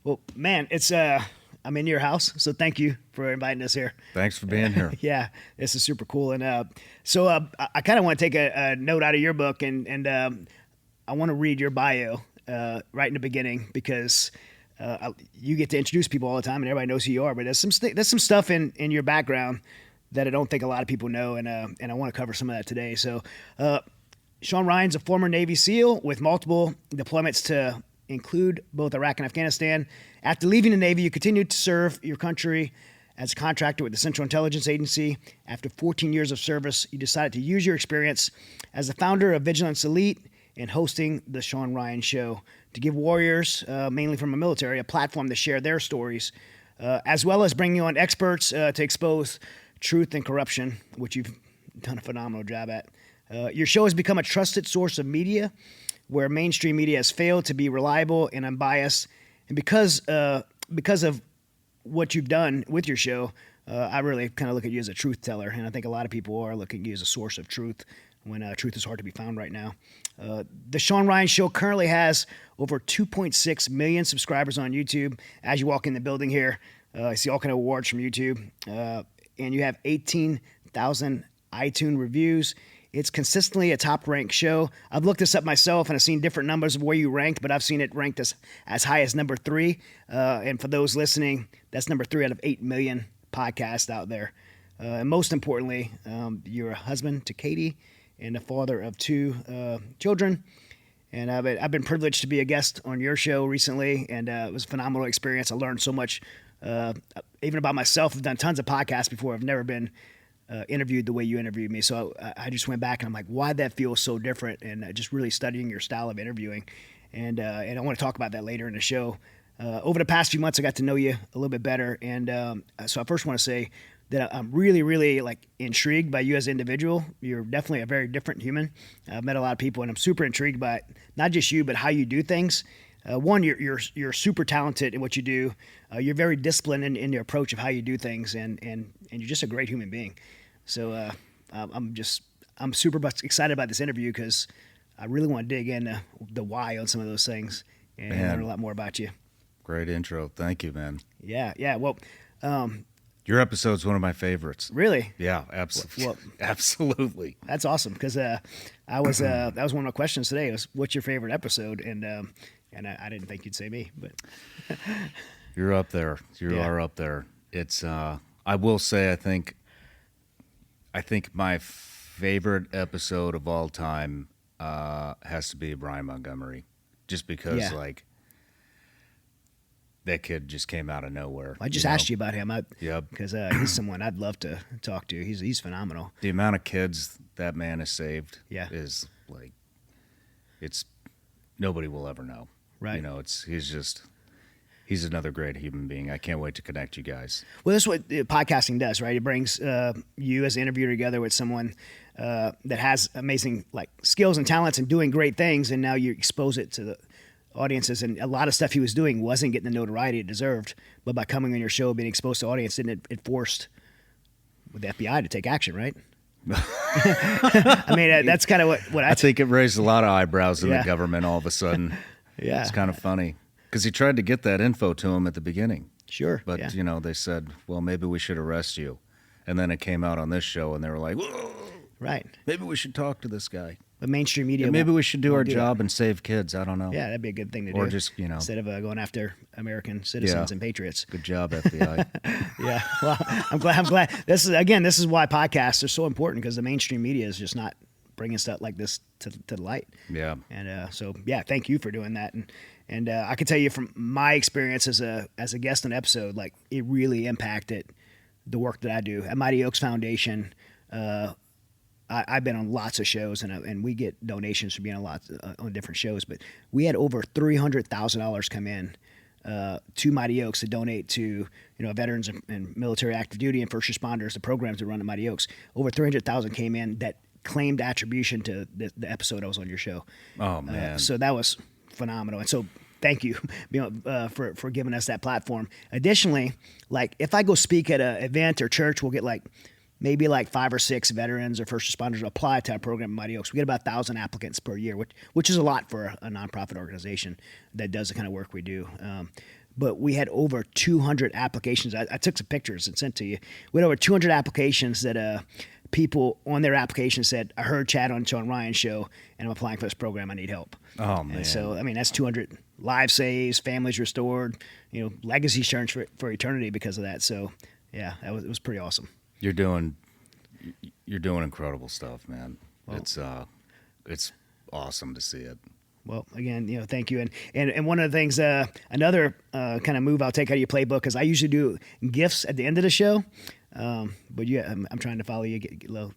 Well, man, it's I'm in your house, so thank you for inviting us here. Thanks for being here. Yeah, this is super cool. And I kind of want to take a note out of your book, and I want to read your bio right in the beginning because you get to introduce people all the time, and everybody knows who you are. But there's some stuff in your background that I don't think a lot of people know, and I want to cover some of that today. So, Shawn Ryan's a former Navy SEAL with multiple deployments to include both Iraq and Afghanistan. After leaving the Navy, you continued to serve your country as a contractor with the Central Intelligence Agency. After 14 years of service, you decided to use your experience as the founder of Vigilance Elite and hosting the Shawn Ryan Show to give warriors, mainly from the military, a platform to share their stories, as well as bringing on experts to expose truth and corruption, which you've done a phenomenal job at. Your show has become a trusted source of media where mainstream media has failed to be reliable and unbiased. And because of what you've done with your show, I really kind of look at you as a truth teller. And I think a lot of people are looking at you as a source of truth when truth is hard to be found right now. The Shawn Ryan Show currently has over 2.6 million subscribers on YouTube. As you walk in the building here, I see all kind of awards from YouTube. And you have 18,000 iTunes reviews. It's consistently a top-ranked show. I've looked this up myself, and I've seen different numbers of where you ranked, but I've seen it ranked as high as number 3. And for those listening, that's number 3 out of 8 million podcasts out there. And most importantly, you're a husband to Katie and a father of 2 children. And I've been privileged to be a guest on your show recently, and it was a phenomenal experience. I learned so much, even about myself. I've done tons of podcasts before. I've never been interviewed the way you interviewed me. So I just went back and I'm like, why'd that feel so different? And just really studying your style of interviewing. And I want to talk about that later in the show. Over the past few months, I got to know you a little bit better. And so I first want to say that I'm really, really intrigued by you as an individual. You're definitely a very different human. I've met a lot of people, and I'm super intrigued by not just you, but how you do things. One, you're super talented in what you do. You're very disciplined in your approach of how you do things, and you're just a great human being. So I'm super excited about this interview because I really want to dig into the why on some of those things and learn a lot more about you. Great intro. Thank you, man. Yeah. Well, your episode's one of my favorites. Really? Yeah, absolutely. Absolutely. That's awesome because that was one of my questions today. Was what's your favorite episode? And I didn't think you'd say me, but you're up there. You are up there. It's I will say I think my favorite episode of all time has to be Ryan Montgomery, just because that kid just came out of nowhere. I just asked you about him. Yep. Because he's someone I'd love to talk to. He's phenomenal. The amount of kids that man has saved is it's nobody will ever know. Right. He's another great human being. I can't wait to connect you guys. Well, that's what podcasting does, right? It brings you as an interviewer together with someone that has amazing skills and talents and doing great things, and now you expose it to the audiences. And a lot of stuff he was doing wasn't getting the notoriety it deserved, but by coming on your show, being exposed to audience, didn't it forced the FBI to take action, right? I mean, that's kind of what I think it raised a lot of eyebrows in the government all of a sudden. Yeah. It's kind of funny because he tried to get that info to him at the beginning. Sure. But, they said, well, maybe we should arrest you. And then it came out on this show and they were like, whoa, right. Maybe we should talk to this guy. But mainstream media. Maybe we should do our job and save kids. I don't know. Yeah, that'd be a good thing to do. Or just, instead of going after American citizens and patriots. Good job, FBI. Yeah. Well, I'm glad. This is why podcasts are so important because the mainstream media is just not bringing stuff like this to the light. Yeah. And thank you for doing that. And I can tell you from my experience as a guest on an episode, it really impacted the work that I do at Mighty Oaks Foundation. I've been on lots of shows, and we get donations for being on different shows. But we had over $300,000 come in to Mighty Oaks to donate to veterans and military active duty and first responders, the programs that run at Mighty Oaks. Over $300,000 came in that claimed attribution to the episode I was on your show. Oh man! So that was phenomenal, and so thank you for giving us that platform. Additionally, if I go speak at an event or church, we'll get maybe 5 or 6 veterans or first responders apply to our program at Mighty Oaks. We get about 1,000 applicants per year, which is a lot for a nonprofit organization that does the kind of work we do. but we had over 200 applications. I took some pictures and sent to you. We had over 200 applications that people on their application said, I heard Chad on Shawn Ryan Show, and I'm applying for this program. I need help. Oh, man. And so, I mean, that's 200 lives saved, families restored, legacy insurance for eternity because of that. So, yeah, it was pretty awesome. You're doing incredible stuff, man. Well, it's awesome to see it. Well, again, thank you. And one of the things, another kind of move I'll take out of your playbook is I usually do gifts at the end of the show. But yeah, I'm trying to follow you, get a little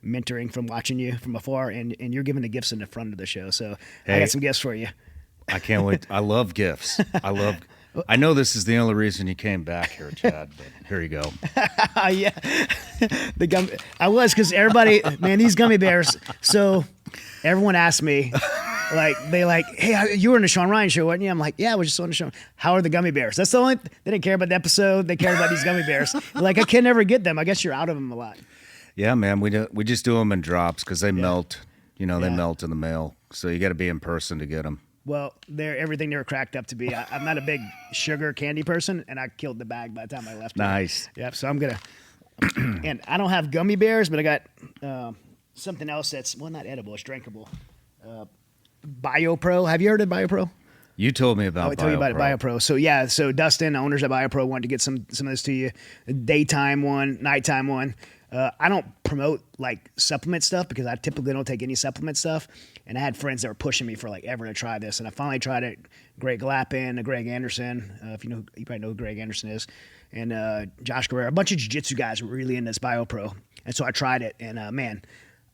mentoring from watching you from afar, and you're giving the gifts in the front of the show. So hey, I got some gifts for you. I can't wait. I love gifts. I know this is the only reason you came back here, Chad, but here you go. Yeah. I was, because everybody, man, these gummy bears. So everyone asked me, hey, you were in the Shawn Ryan Show, weren't you? I'm like, yeah, I was just on the show. How are the gummy bears? That's the only, they didn't care about the episode. They cared about these gummy bears. I can never get them. I guess you're out of them a lot. Yeah, man, we just do them in drops because they melt. They melt in the mail. So you got to be in person to get them. Well, they're everything they were cracked up to be. I'm not a big sugar candy person, and I killed the bag by the time I left. Nice. Yep. So I'm gonna, and I don't have gummy bears, but I got something else that's not edible, it's drinkable. BioPro. Have you heard of BioPro? You told me about. I told you about it, BioPro. So yeah, so Dustin, owners of BioPro, wanted to get some of this to you. A daytime one, nighttime one. I don't promote supplement stuff because I typically don't take any supplement stuff. And I had friends that were pushing me for ever to try this. And I finally tried it. Greg Lappin, Greg Anderson. If you probably know who Greg Anderson is. And Josh Guerrero. A bunch of jiu-jitsu guys were really into this BioPro. And so I tried it. And man,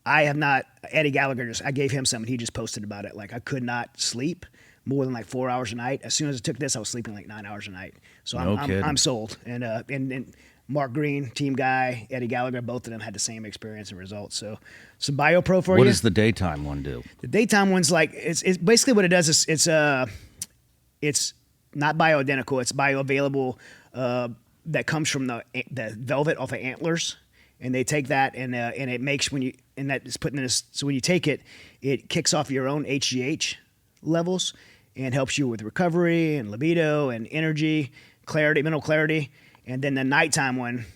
I have not, Eddie Gallagher, I gave him some and he just posted about it. I could not sleep more than 4 hours a night. As soon as I took this, I was sleeping 9 hours a night. So I'm sold. And Mark Green, team guy, Eddie Gallagher, both of them had the same experience and results. So some BioPro for you. What does the daytime one do? The daytime one's it's basically what it does is it's not bioidentical. It's bioavailable that comes from the velvet off of antlers, and they take that and it makes and that is put in this. So when you take it, it kicks off your own HGH levels and helps you with recovery and libido and energy, clarity, mental clarity. And then the nighttime one,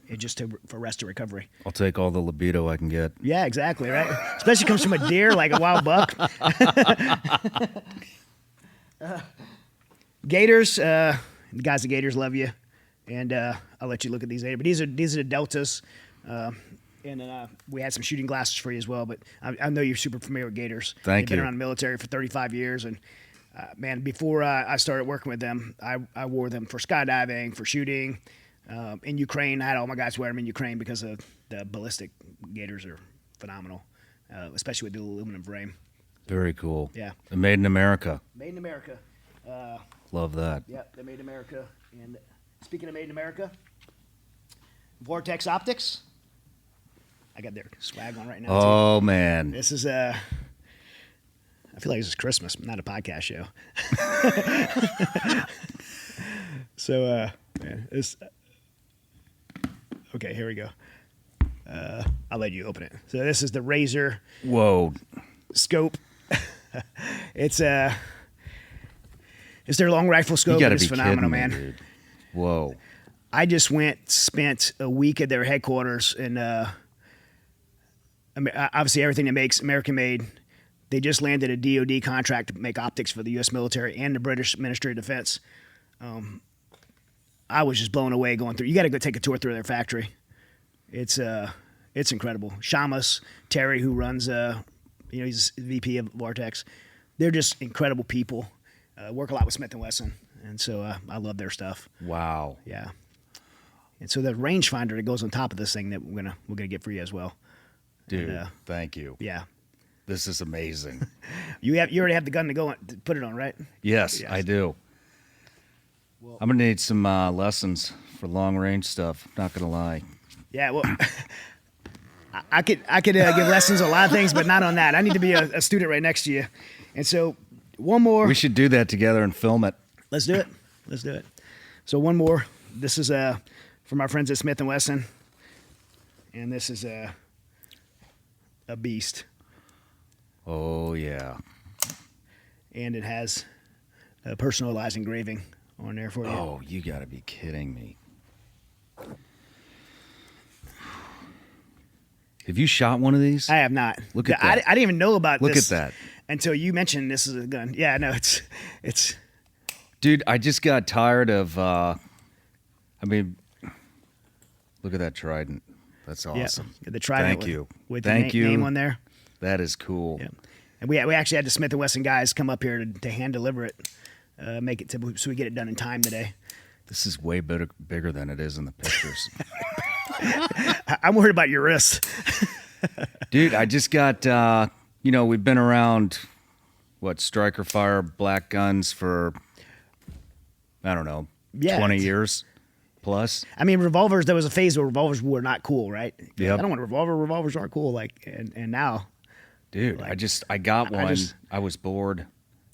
it's just for rest and recovery. I'll take all the libido I can get. Yeah, exactly, right? Especially comes from a deer, like a wild buck. Gators, the guys at Gators love you. And I'll let you look at these later. But these are the Deltas. And then we had some shooting glasses for you as well. But I know you're super familiar with Gators. Thank you. They've been around the military for 35 years. And man, before I started working with them, I wore them for skydiving, for shooting. In Ukraine, I had all my guys wear them in Ukraine because of the ballistic Gators are phenomenal, especially with the aluminum frame. Very cool. Yeah. And made in America. Made in America. Love that. Yeah, they're made in America. And speaking of made in America, Vortex Optics. I got their swag on right now. Oh, too. Man. This is I feel like this is Christmas, not a podcast show. So, man, okay, here we go. I'll let you open it. So this is the Razor. Whoa. Scope. It's their long rifle scope. It's phenomenal, man. Dude. Whoa. I just spent a week at their headquarters, and obviously everything that makes American made. They just landed a DoD contract to make optics for the U.S. military and the British Ministry of Defense. I was just blown away going through. You got to go take a tour through their factory. It's incredible. Shamus Terry, who runs, he's VP of Vortex. They're just incredible people. Work a lot with Smith & Wesson, and so I love their stuff. Wow. Yeah. And so the rangefinder that goes on top of this thing that we're gonna get for you as well. Dude, and, thank you. Yeah. This is amazing. You already have the gun to put it on, right? Yes, I do. Well, I'm gonna need some lessons for long range stuff. Not gonna lie. Yeah, well, I could give lessons on a lot of things, but not on that. I need to be a student right next to you. And so one more. We should do that together and film it. Let's do it. So one more. This is from our friends at Smith & Wesson, and this is a beast. Oh, yeah. And it has personalized engraving on there for you. Oh, you got to be kidding me. Have you shot one of these? I have not. Look at that. I didn't even know about Look this. Look at that. Until you mentioned this is a gun. Yeah, no, it's. Dude, I just got tired of, I mean, look at that trident. That's awesome. Yeah, the trident. Thank you. With Thank the you. name on there. That is cool. Yeah. And we actually had the Smith & Wesson guys come up here to hand deliver it, make it so we get it done in time today. This is way bigger than it is in the pictures. I'm worried about your wrist. Dude, I just got, we've been around, striker fire, black guns for, I don't know, 20 years plus. I mean, revolvers, there was a phase where revolvers were not cool, right? Yeah. I don't want a revolver. Revolvers aren't cool. And now. Dude, I got one. I was bored.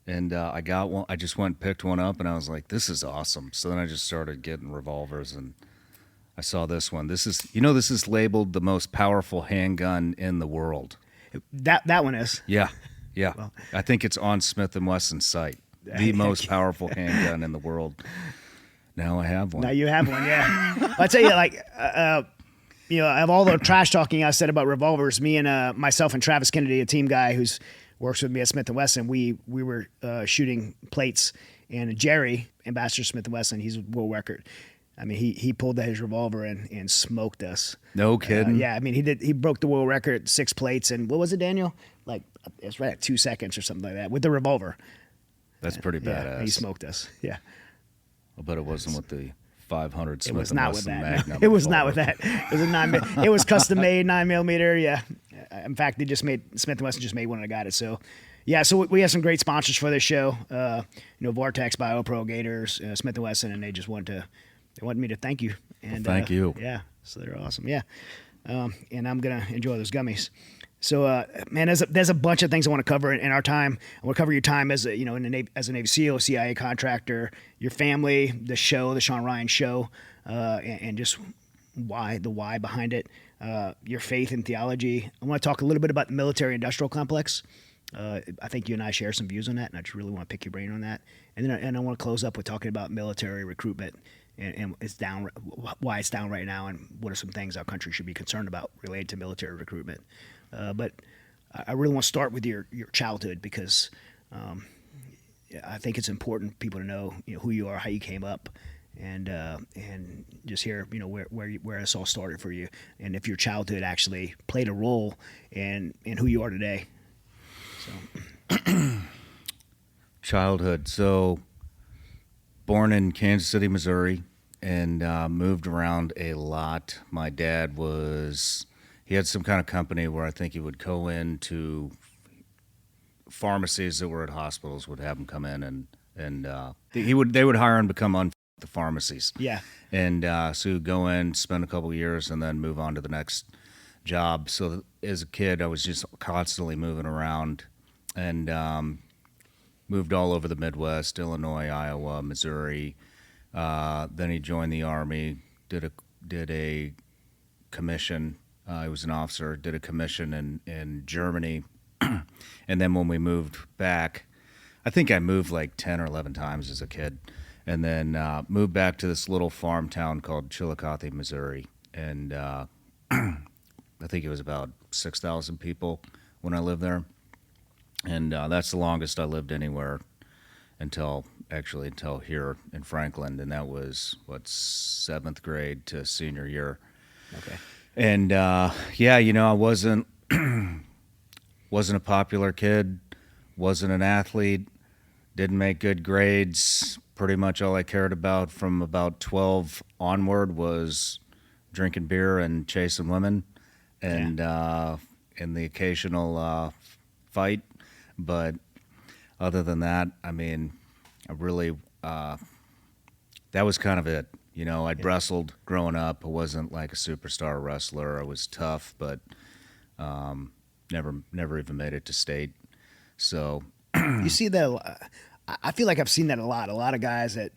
And I got one. I just went and picked one up, and I was like, "This is awesome." So then I just started getting revolvers, and I saw this one. This is labeled the most powerful handgun in the world. That one is. Yeah. Well, I think it's on Smith & Wesson's site. The most powerful handgun in the world. Now I have one. Now you have one, yeah. I'll tell you, of all the trash talking I said about revolvers, me and myself and Travis Kennedy, a team guy who's works with me at Smith & Wesson, we were shooting plates, and Jerry, Ambassador Smith & Wesson, he's a world record. I mean, he pulled his revolver and smoked us. No kidding. Yeah, I mean, he broke the world record, 6 plates, and what was it, Daniel? It's right at 2 seconds or something like that with the revolver. That's pretty badass. Yeah, he smoked us. Yeah. I bet it wasn't with the 500 Smith & was not with Wesson that. Magnum. No. It was not with that. It was a it was custom made 9mm. Yeah. In fact, Smith & Wesson just made one and I got it. So, yeah. So we have some great sponsors for this show. Vortex, BioPro, Gators, Smith & Wesson, and they just wanted me to thank you. And thank you. Yeah. So they're awesome. Yeah. And I'm gonna enjoy those gummies. So, man, there's a bunch of things I want to cover in our time. I want to cover your time as a Navy SEAL, CIA contractor, your family, the show, the Shawn Ryan Show, and just the why behind it, your faith and theology. I want to talk a little bit about the military-industrial complex. I think you and I share some views on that, and I just really want to pick your brain on that. And then I want to close up with talking about military recruitment and it's down, why it's down right now, and what are some things our country should be concerned about related to military recruitment. But I really want to start with your childhood because I think it's important for people to know who you are, how you came up, and just hear where this all started for you, and if your childhood actually played a role in who you are today. So, childhood. So, born in Kansas City, Missouri, and moved around a lot. My dad he had some kind of company where I think he would go into pharmacies that were at hospitals, would have him come in, and they would hire him to come on the pharmacies. Yeah. And so he'd go in, spend a couple of years, and then move on to the next job. So as a kid, I was just constantly moving around, and moved all over the Midwest, Illinois, Iowa, Missouri. Then he joined the Army, did a commission. He was an officer, did a commission in Germany. And then when we moved back, I think I moved like 10 or 11 times as a kid. And then moved back to this little farm town called Chillicothe, Missouri. And I think it was about 6,000 people when I lived there. And that's the longest I lived anywhere until here in Franklin. And that was, 7th grade to senior year. Okay. And I wasn't a popular kid, wasn't an athlete, didn't make good grades. Pretty much all I cared about from about 12 onward was drinking beer and chasing women, and in the occasional fight. But other than that, I mean, I really that was kind of it. I'd wrestled growing up. I wasn't like a superstar wrestler. I was tough, but never even made it to state. So you see that? I feel like I've seen that a lot. A lot of guys that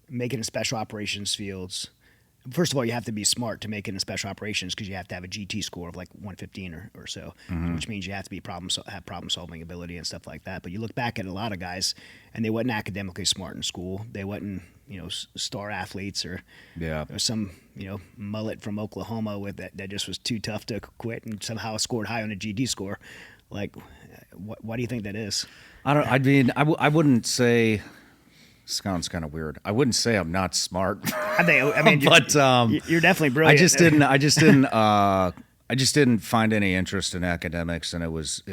make it in special operations fields, First of all, you have to be smart to make it in special operations because you have to have a GT score of like 115 or so, which means you have to be have problem solving ability and stuff like that. But you look back at a lot of guys, and they wasn't academically smart in school. They wasn't star athletes or some mullet from Oklahoma with that just was too tough to quit and somehow scored high on a GD score. Like, why do you think that is? I wouldn't say. Sounds kind of weird. I wouldn't say I'm not smart. I mean, but you're definitely brilliant. I just didn't find any interest in academics, and it was I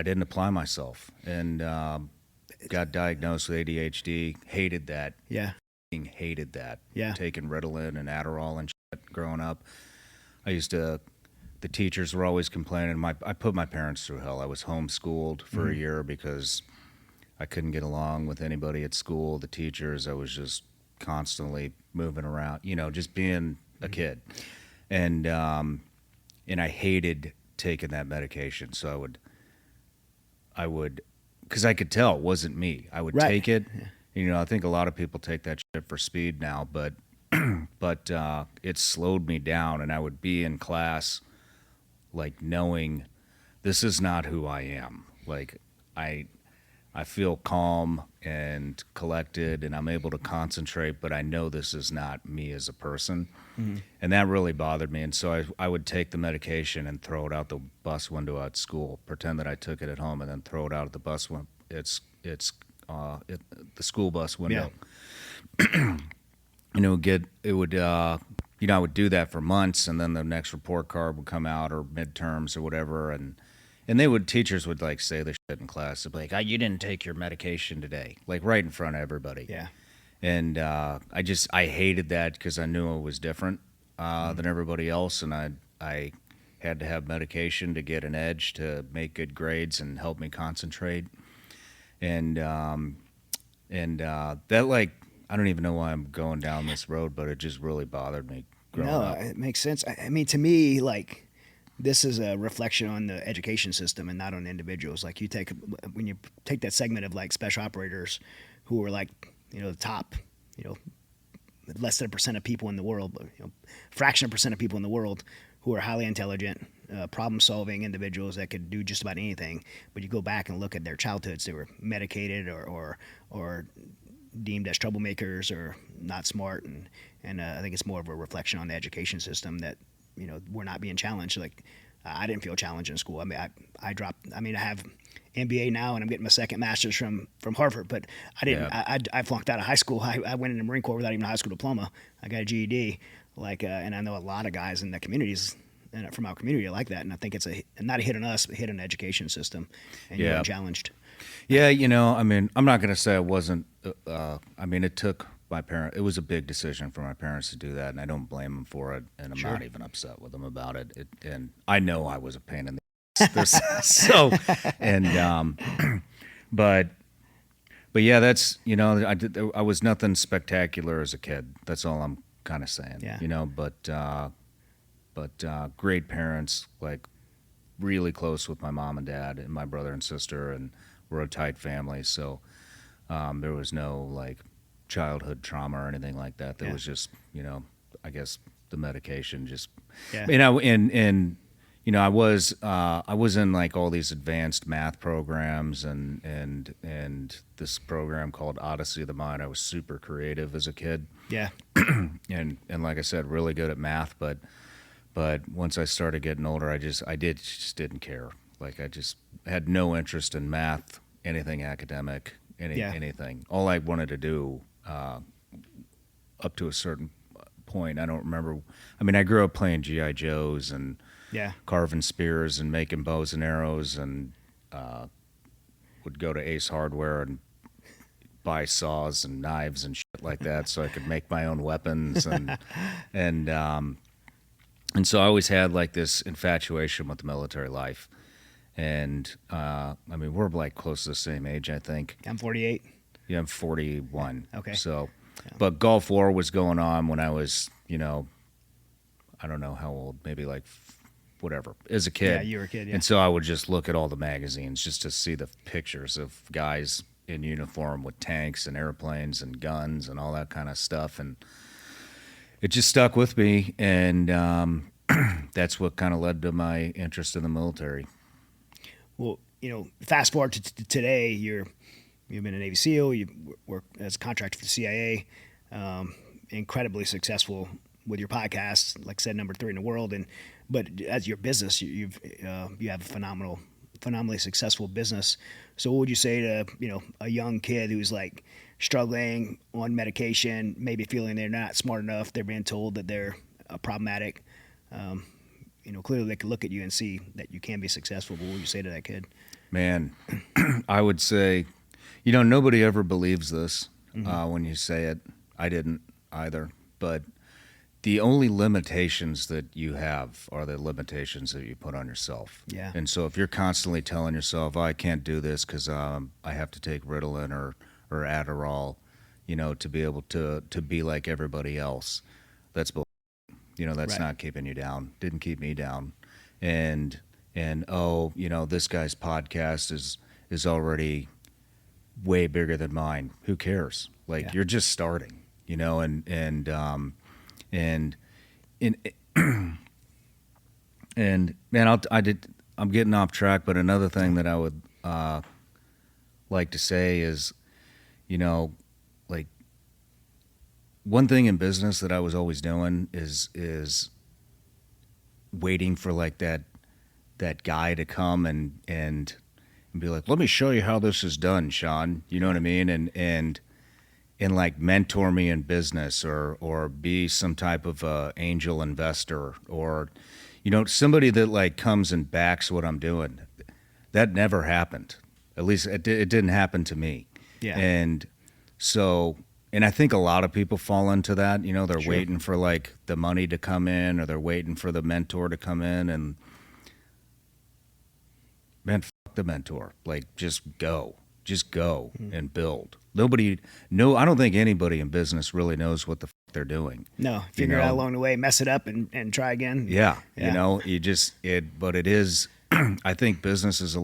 didn't apply myself, and got diagnosed with ADHD. Hated that. Yeah. Hated that. Yeah. Taking Ritalin and Adderall and shit growing up. The teachers were always complaining. I put my parents through hell. I was homeschooled for a year because I couldn't get along with anybody at school. The teachers, I was just constantly moving around, just being a kid. And I hated taking that medication. So I would, because I could tell it wasn't me. I would take it. Yeah. I think a lot of people take that shit for speed now, but it slowed me down, and I would be in class like knowing this is not who I am. Like I feel calm and collected, and I'm able to concentrate, but I know this is not me as a person. And that really bothered me. And so I would take the medication and throw it out the bus window at school, pretend that I took it at home, and then throw it out at the bus window. The school bus window. Yeah. I would do that for months, and then the next report card would come out, or midterms or whatever, and teachers would like say the shit in class. They'd be like, you didn't take your medication today, like right in front of everybody. Yeah. And I hated that because I knew I was different than everybody else, and I had to have medication to get an edge to make good grades and help me concentrate. And that, like, I don't even know why I'm going down this road, but it just really bothered me growing up. It makes sense. I mean, to me, like, this is a reflection on the education system and not on individuals. Like, when you take that segment of like special operators who are like, the top, less than 1% of people in the world, but, fraction of percent of people in the world who are highly intelligent, problem-solving individuals that could do just about anything. But you go back and look at their childhoods; they were medicated or deemed as troublemakers or not smart, and I think it's more of a reflection on the education system that we're not being challenged. Like, I didn't feel challenged in school. I mean, I dropped. I mean, I have MBA now, and I'm getting my second master's from Harvard, but I didn't. Yeah. I flunked out of high school. I went in the Marine Corps without even a high school diploma. I got a GED. Like, and I know a lot of guys in the communities. And from our community like that, and I think it's not a hit on us, but a hit on the education system, and you're challenged. Yeah, I mean, I'm not going to say I wasn't. I mean, it took my parents. It was a big decision for my parents to do that, and I don't blame them for it, and I'm not even upset with them about it. And I know I was a pain in the ass. So, and but yeah, that's I was nothing spectacular as a kid. That's all I'm kind of saying. Yeah. But great parents, like really close with my mom and dad and my brother and sister, and we're a tight family. So there was no like childhood trauma or anything like that. There was just, I guess the medication just, I was in like all these advanced math programs and this program called Odyssey of the Mind. I was super creative as a kid. Yeah. and like I said, really good at math, but once I started getting older, I just didn't care. Like, I just had no interest in math, anything academic, anything. All I wanted to do, up to a certain point, I don't remember. I mean, I grew up playing G.I. Joes and carving spears and making bows and arrows, and would go to Ace Hardware and buy saws and knives and shit like that so I could make my own weapons. And so I always had like this infatuation with the military life. And I mean, we're like close to the same age, I think. I'm 48. Yeah, I'm 41. Okay. So, but Gulf War was going on when I was, I don't know how old, maybe like whatever, as a kid. Yeah, you were a kid, yeah. And so I would just look at all the magazines just to see the pictures of guys in uniform with tanks and airplanes and guns and all that kind of stuff. And it just stuck with me. And that's what kind of led to my interest in the military. Well, fast forward to today, you've been a Navy SEAL, you work as a contractor for the CIA, incredibly successful with your podcast, like I said, number 3 in the world. But as your business, you have a phenomenally successful business. So what would you say to, a young kid who's like struggling on medication, maybe feeling they're not smart enough, they're being told that they're problematic, clearly they could look at you and see that you can be successful. But what would you say to that kid? Man, I would say, nobody ever believes this when you say it. I didn't either. But the only limitations that you have are the limitations that you put on yourself. Yeah. And so if you're constantly telling yourself, I can't do this because I have to take Ritalin or Adderall, to be able to be like everybody else, that's bull. That's right. Not keeping you down. Didn't keep me down. And this guy's podcast is already way bigger than mine. Who cares? Like, you're just starting, and man, I'm getting off track, but another thing that I would like to say is, like, one thing in business that I was always doing is waiting for like that guy to come and be like, let me show you how this is done, Shawn. You know what I mean? And like mentor me in business or be some type of angel investor or, somebody that like comes and backs what I'm doing. That never happened. At least it didn't happen to me. Yeah. And so, and I think a lot of people fall into that, they're Sure. waiting for like the money to come in or they're waiting for the mentor to come in, and man, fuck the mentor. Like, just go and build. I don't think anybody in business really knows what the fuck they're doing. No, figure it out along the way, mess it up and try again. Yeah. But it is, I think business is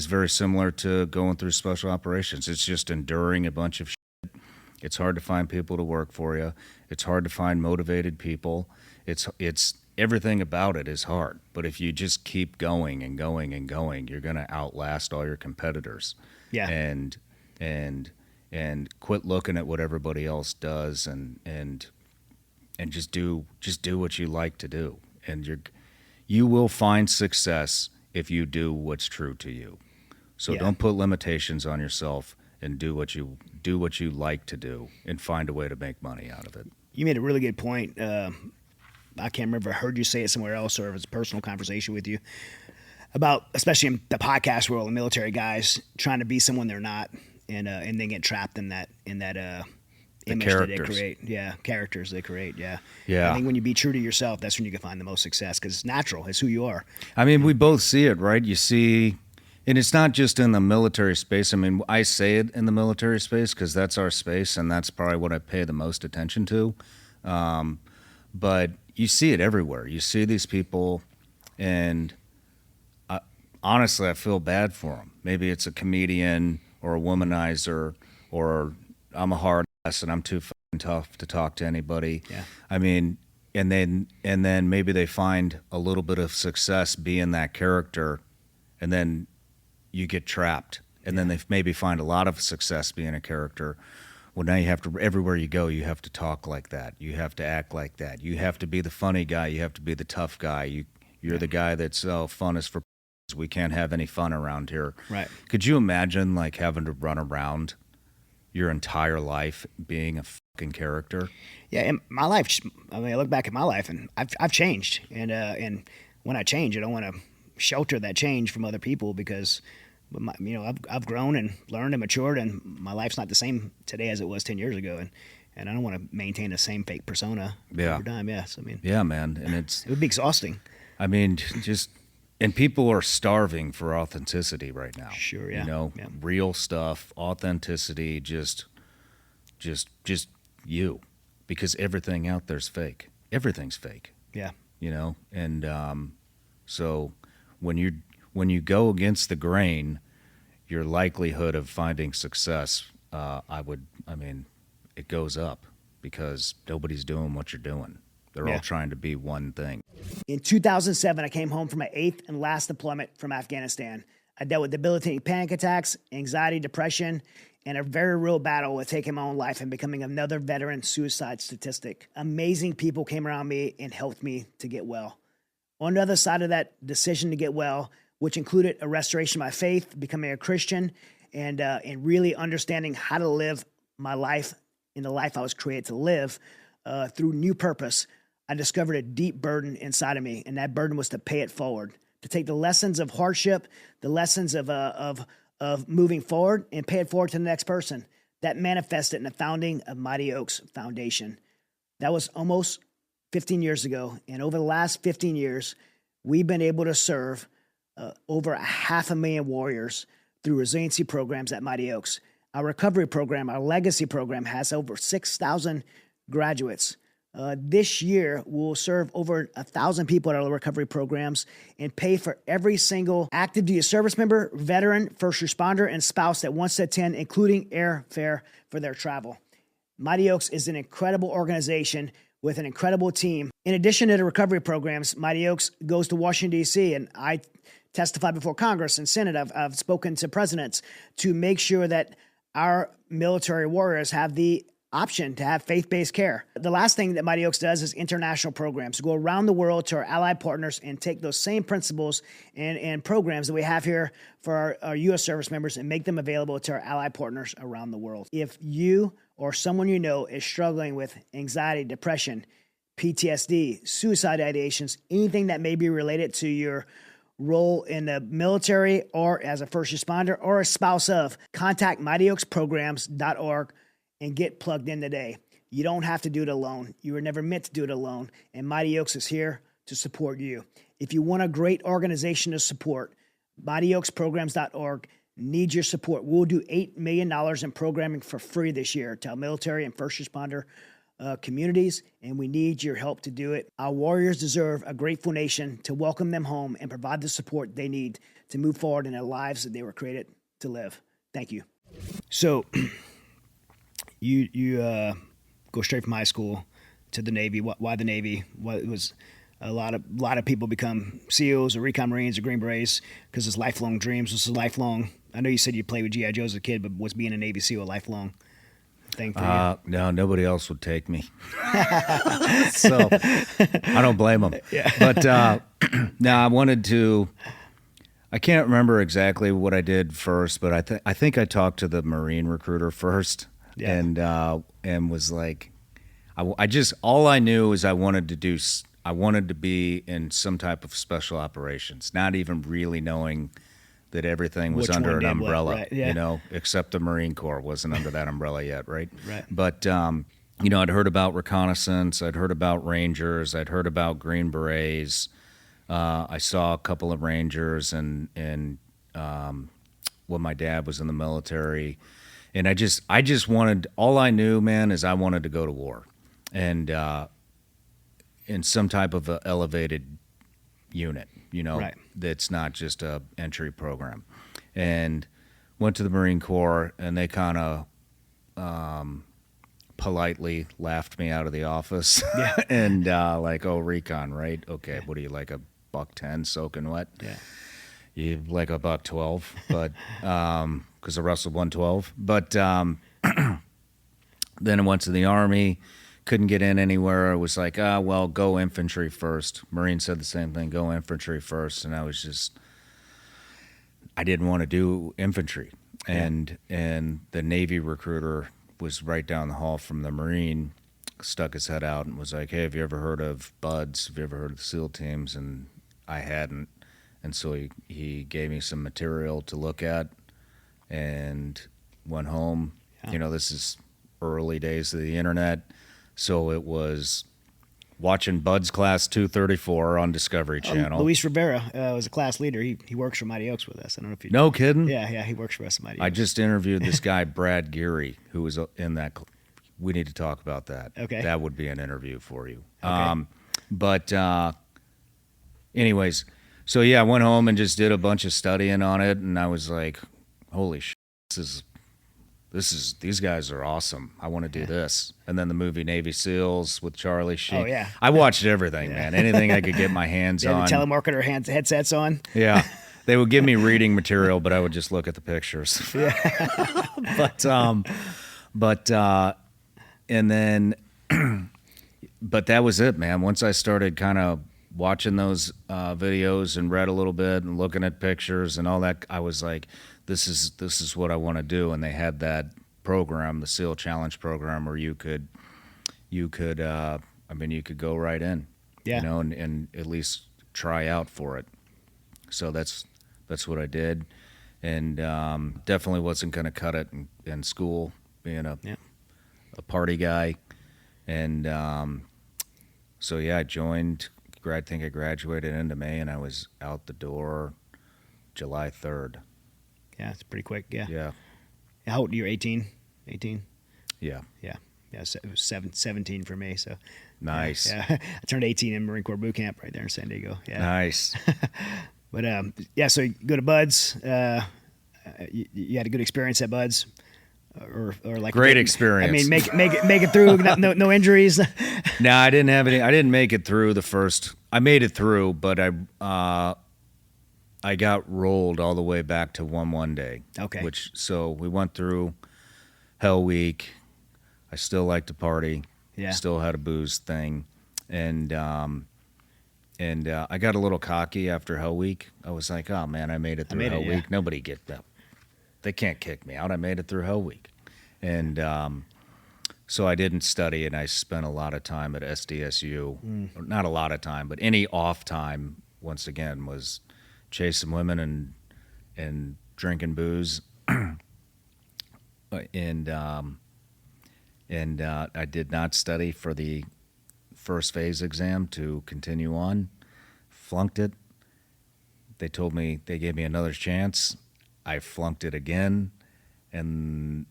very similar to going through special operations. It's just enduring a bunch of shit. It's hard to find people to work for you. It's hard to find motivated people. It's everything about it is hard. But if you just keep going and going and going, you're going to outlast all your competitors. Yeah. And quit looking at what everybody else does and just do what you like to do. And you will find success if you do what's true to you. So don't put limitations on yourself and do what you like to do and find a way to make money out of it. You made a really good point. I can't remember if I heard you say it somewhere else or if it's a personal conversation with you about, especially in the podcast world, the military guys trying to be someone they're not and then get trapped in that image that they create. Yeah, characters they create. Yeah. I think when you be true to yourself, that's when you can find the most success because it's natural. It's who you are. I mean, we both see it, right? You see. And it's not just in the military space. I mean, I say it in the military space because that's our space, and that's probably what I pay the most attention to. But you see it everywhere. You see these people, and honestly, I feel bad for them. Maybe it's a comedian or a womanizer, or I'm a hard ass and I'm too fucking tough to talk to anybody. Yeah. I mean, and then maybe they find a little bit of success being that character, and then you get trapped, and then they maybe find a lot of success being a character. Well, now you have to, everywhere you go, you have to talk like that. You have to act like that. You have to be the funny guy. You have to be the tough guy. You're the guy that's, fun is for we can't have any fun around here. Right. Could you imagine like having to run around your entire life being a fucking character? Yeah, and my life, I mean, I look back at my life and I've changed. And when I change, I don't want to shelter that change from other people because I've grown and learned and matured, and my life's not the same today as it was 10 years ago, and I don't want to maintain the same fake persona over time. Yes, I mean, yeah, man, and it would be exhausting. I mean, and people are starving for authenticity right now. Sure, yeah, real stuff, authenticity, just you, because everything out there's fake. Everything's fake. Yeah, and so when you go against the grain, your likelihood of finding success, it goes up because nobody's doing what you're doing. They're all trying to be one thing. In 2007, I came home from my 8th and last deployment from Afghanistan. I dealt with debilitating panic attacks, anxiety, depression, and a very real battle with taking my own life and becoming another veteran suicide statistic. Amazing people came around me and helped me to get well. On the other side of that decision to get well, which included a restoration of my faith, becoming a Christian, and really understanding how to live my life in the life I was created to live through new purpose, I discovered a deep burden inside of me, and that burden was to pay it forward, to take the lessons of hardship, the lessons of moving forward, and pay it forward to the next person. That manifested in the founding of Mighty Oaks Foundation. That was almost 15 years ago, and over the last 15 years, we've been able to serve over 500,000 warriors through resiliency programs at Mighty Oaks. Our recovery program, our legacy program, has over 6,000 graduates. This year, we'll serve over 1,000 people at our recovery programs and pay for every single active duty service member, veteran, first responder, and spouse that wants to attend, including airfare for their travel. Mighty Oaks is an incredible organization with an incredible team. In addition to the recovery programs, Mighty Oaks goes to Washington, D.C., and I testify before Congress and Senate. I've spoken to presidents to make sure that our military warriors have the option to have faith-based care. The last thing that Mighty Oaks does is international programs. Go around the world to our allied partners and take those same principles and programs that we have here for our U.S. service members and make them available to our allied partners around the world. If you or someone you know is struggling with anxiety, depression, PTSD, suicide ideations, anything that may be related to your role in the military or as a first responder or a spouse of, contact mightyoaksprograms.org and get plugged in today. You don't have to do it alone. You were never meant to do it alone, and Mighty Oaks is here to support you. If you want a great organization to support, mightyoaksprograms.org needs your support. We'll do $8 million in programming for free this year to our military and first responder communities, and we need your help to do it. Our warriors deserve a grateful nation to welcome them home and provide the support they need to move forward in their lives that they were created to live. Thank you. So you go straight from high school to the Navy. Why the Navy? What it was a lot of people become SEALs or Recon Marines or Green Berets because it's lifelong dreams. This is lifelong. I know you said you played with G.I. Joe as a kid, but was being a Navy SEAL a lifelong thing for you? No, nobody else would take me. So I don't blame them. Yeah. But no, I wanted to. I can't remember exactly what I did first, but I think I talked to the Marine recruiter first. Yeah. And was like, I just, all I knew is I wanted to be in some type of special operations, not even really knowing that everything was under an umbrella, right, yeah. Except the Marine Corps wasn't under that umbrella yet, right? Right. But, I'd heard about reconnaissance, I'd heard about Rangers, I'd heard about Green Berets. I saw a couple of Rangers and when my dad was in the military. And I just wanted, all I knew, man, is I wanted to go to war and in some type of a elevated unit, right. That's not just a entry program. And went to the Marine Corps, and they kind of politely laughed me out of the office. Yeah. And like, oh, recon, right? Okay, what are you, like a $110 soaking wet? Yeah. You like a $112, but because I wrestled 112. But then I went to the Army, couldn't get in anywhere. I was like, well, go infantry first. Marine said the same thing, go infantry first. And I didn't want to do infantry. And the Navy recruiter was right down the hall from the Marine, stuck his head out and was like, hey, have you ever heard of BUDS? Have you ever heard of the SEAL teams? And I hadn't. And so he gave me some material to look at and went home. Yeah. This is early days of the internet. So it was watching Bud's Class 234 on Discovery Channel. Luis Rivera was a class leader. He works for Mighty Oaks with us. I don't know if you No kidding? Yeah, he works for us at Mighty Oaks. I just interviewed this guy, Brad Geary, who was in that. We need to talk about that. Okay. That would be an interview for you. Okay. Anyways, so yeah, I went home and just did a bunch of studying on it, and I was like, holy shit, these guys are awesome. I want to do this. And then the movie Navy SEALs with Charlie Sheen. Oh, yeah. I watched everything, man. Anything I could get my hands on. The telemarketer headsets on. Yeah. They would give me reading material, but I would just look at the pictures. Yeah. And then, but that was it, man. Once I started kind of watching those videos and read a little bit and looking at pictures and all that, I was like, this is what I want to do. And they had that program, the SEAL Challenge program, where you could go right in, yeah, and at least try out for it. So that's what I did, and definitely wasn't going to cut it in school, being a party guy, and so yeah, I joined. I think I graduated into May, and I was out the door July 3rd. Yeah, it's pretty quick. Yeah. Yeah. How old? You're 18? 18? Yeah. Yeah. Yeah. It was 17 for me. So nice. Yeah. I turned 18 in Marine Corps boot camp right there in San Diego. Yeah. Nice. But yeah. So you go to Buds. You had a good experience at Buds, or like great experience. I mean, make it through. No injuries. No, I didn't have any. I didn't make it through the first. I made it through, but I got rolled all the way back to 1-1 day. Okay. So we went through Hell Week. I still like to party. Yeah. Still had a booze thing, and I got a little cocky after Hell Week. I was like, oh man, I made it through Hell Week. Nobody get that. They can't kick me out. I made it through Hell Week, and so I didn't study, and I spent a lot of time at SDSU. Not a lot of time, but any off time, once again, was chasing women and drinking booze, and I did not study for the first phase exam to continue on. Flunked it. They gave me another chance. I flunked it again, and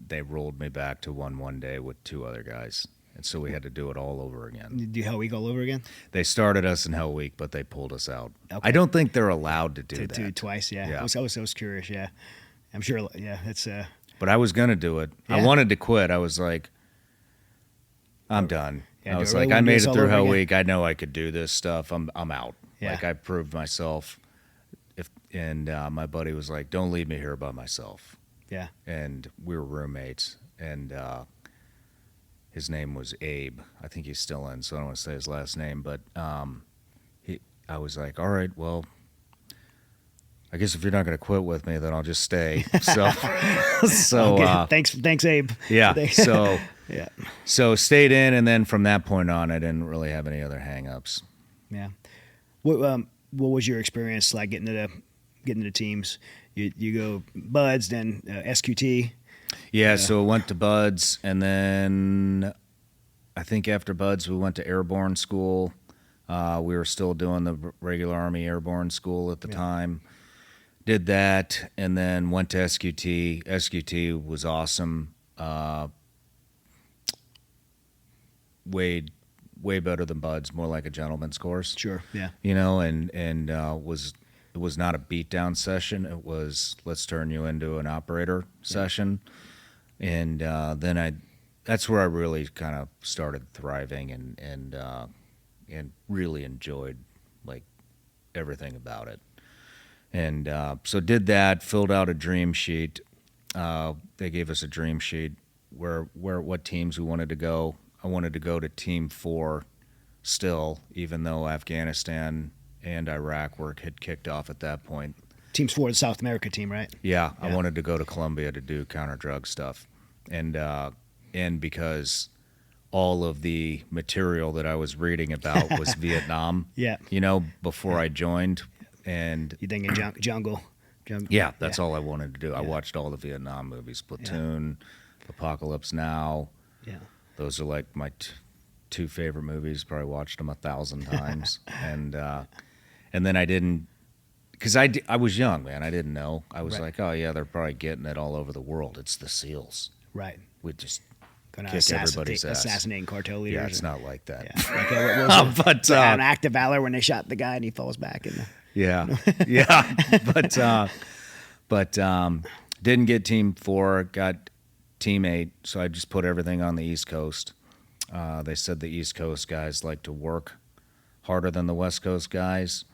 they rolled me back to 1-1 day with 2 other guys. And so we had to do it all over again. You do Hell Week all over again? They started us in Hell Week, but they pulled us out. Okay. I don't think they're allowed to do that. Do twice, yeah. I was curious, yeah. I'm sure, yeah, it's... But I was going to do it. Yeah. I wanted to quit. I was like, I'm done. Yeah, I was like, I made it through Hell Week. I know I could do this stuff. I'm out. Yeah. Like, I proved myself. And my buddy was like, don't leave me here by myself. Yeah. And we were roommates. And his name was Abe. I think he's still in, so I don't want to say his last name. But I was like, all right, well, I guess if you're not going to quit with me, then I'll just stay. So, okay. Thanks, Abe. Yeah. So, yeah. So stayed in, and then from that point on, I didn't really have any other hang-ups. Yeah. What was your experience like getting to teams? You go Buds, then SQT. Yeah. So I went to Buds, and then I think after Buds, we went to Airborne School. We were still doing the regular Army Airborne School at the time. Did that, and then went to SQT. SQT was awesome. Way better than Buds, more like a gentleman's course. Sure, yeah. And it was not a beatdown session. It was, let's turn you into an operator session. And then that's where I really kind of started thriving and really enjoyed like everything about it. And so did that, filled out a dream sheet. They gave us a dream sheet where what teams we wanted to go. I wanted to go to Team 4 still, even though Afghanistan and Iraq had kicked off at that point. Team 4, the South America team, right? Yeah, I wanted to go to Colombia to do counter-drug stuff. And because all of the material that I was reading about was Vietnam, before I joined. And you think in jungle? Yeah, that's all I wanted to do. Yeah. I watched all the Vietnam movies, Platoon, Apocalypse Now. Yeah. Those are like my 2 favorite movies. Probably watched them 1,000 times. and then I didn't, because I was young, man. I didn't know. I was like, oh, yeah, they're probably getting it all over the world. It's the SEALs. Right. We just kick everybody's ass. Assassinating cartel leaders. Yeah, it's not like that. Yeah. But an act of valor when they shot the guy and he falls back. Yeah, yeah. But didn't get team 4, got team 8, so I just put everything on the East Coast. They said the East Coast guys like to work harder than the West Coast guys,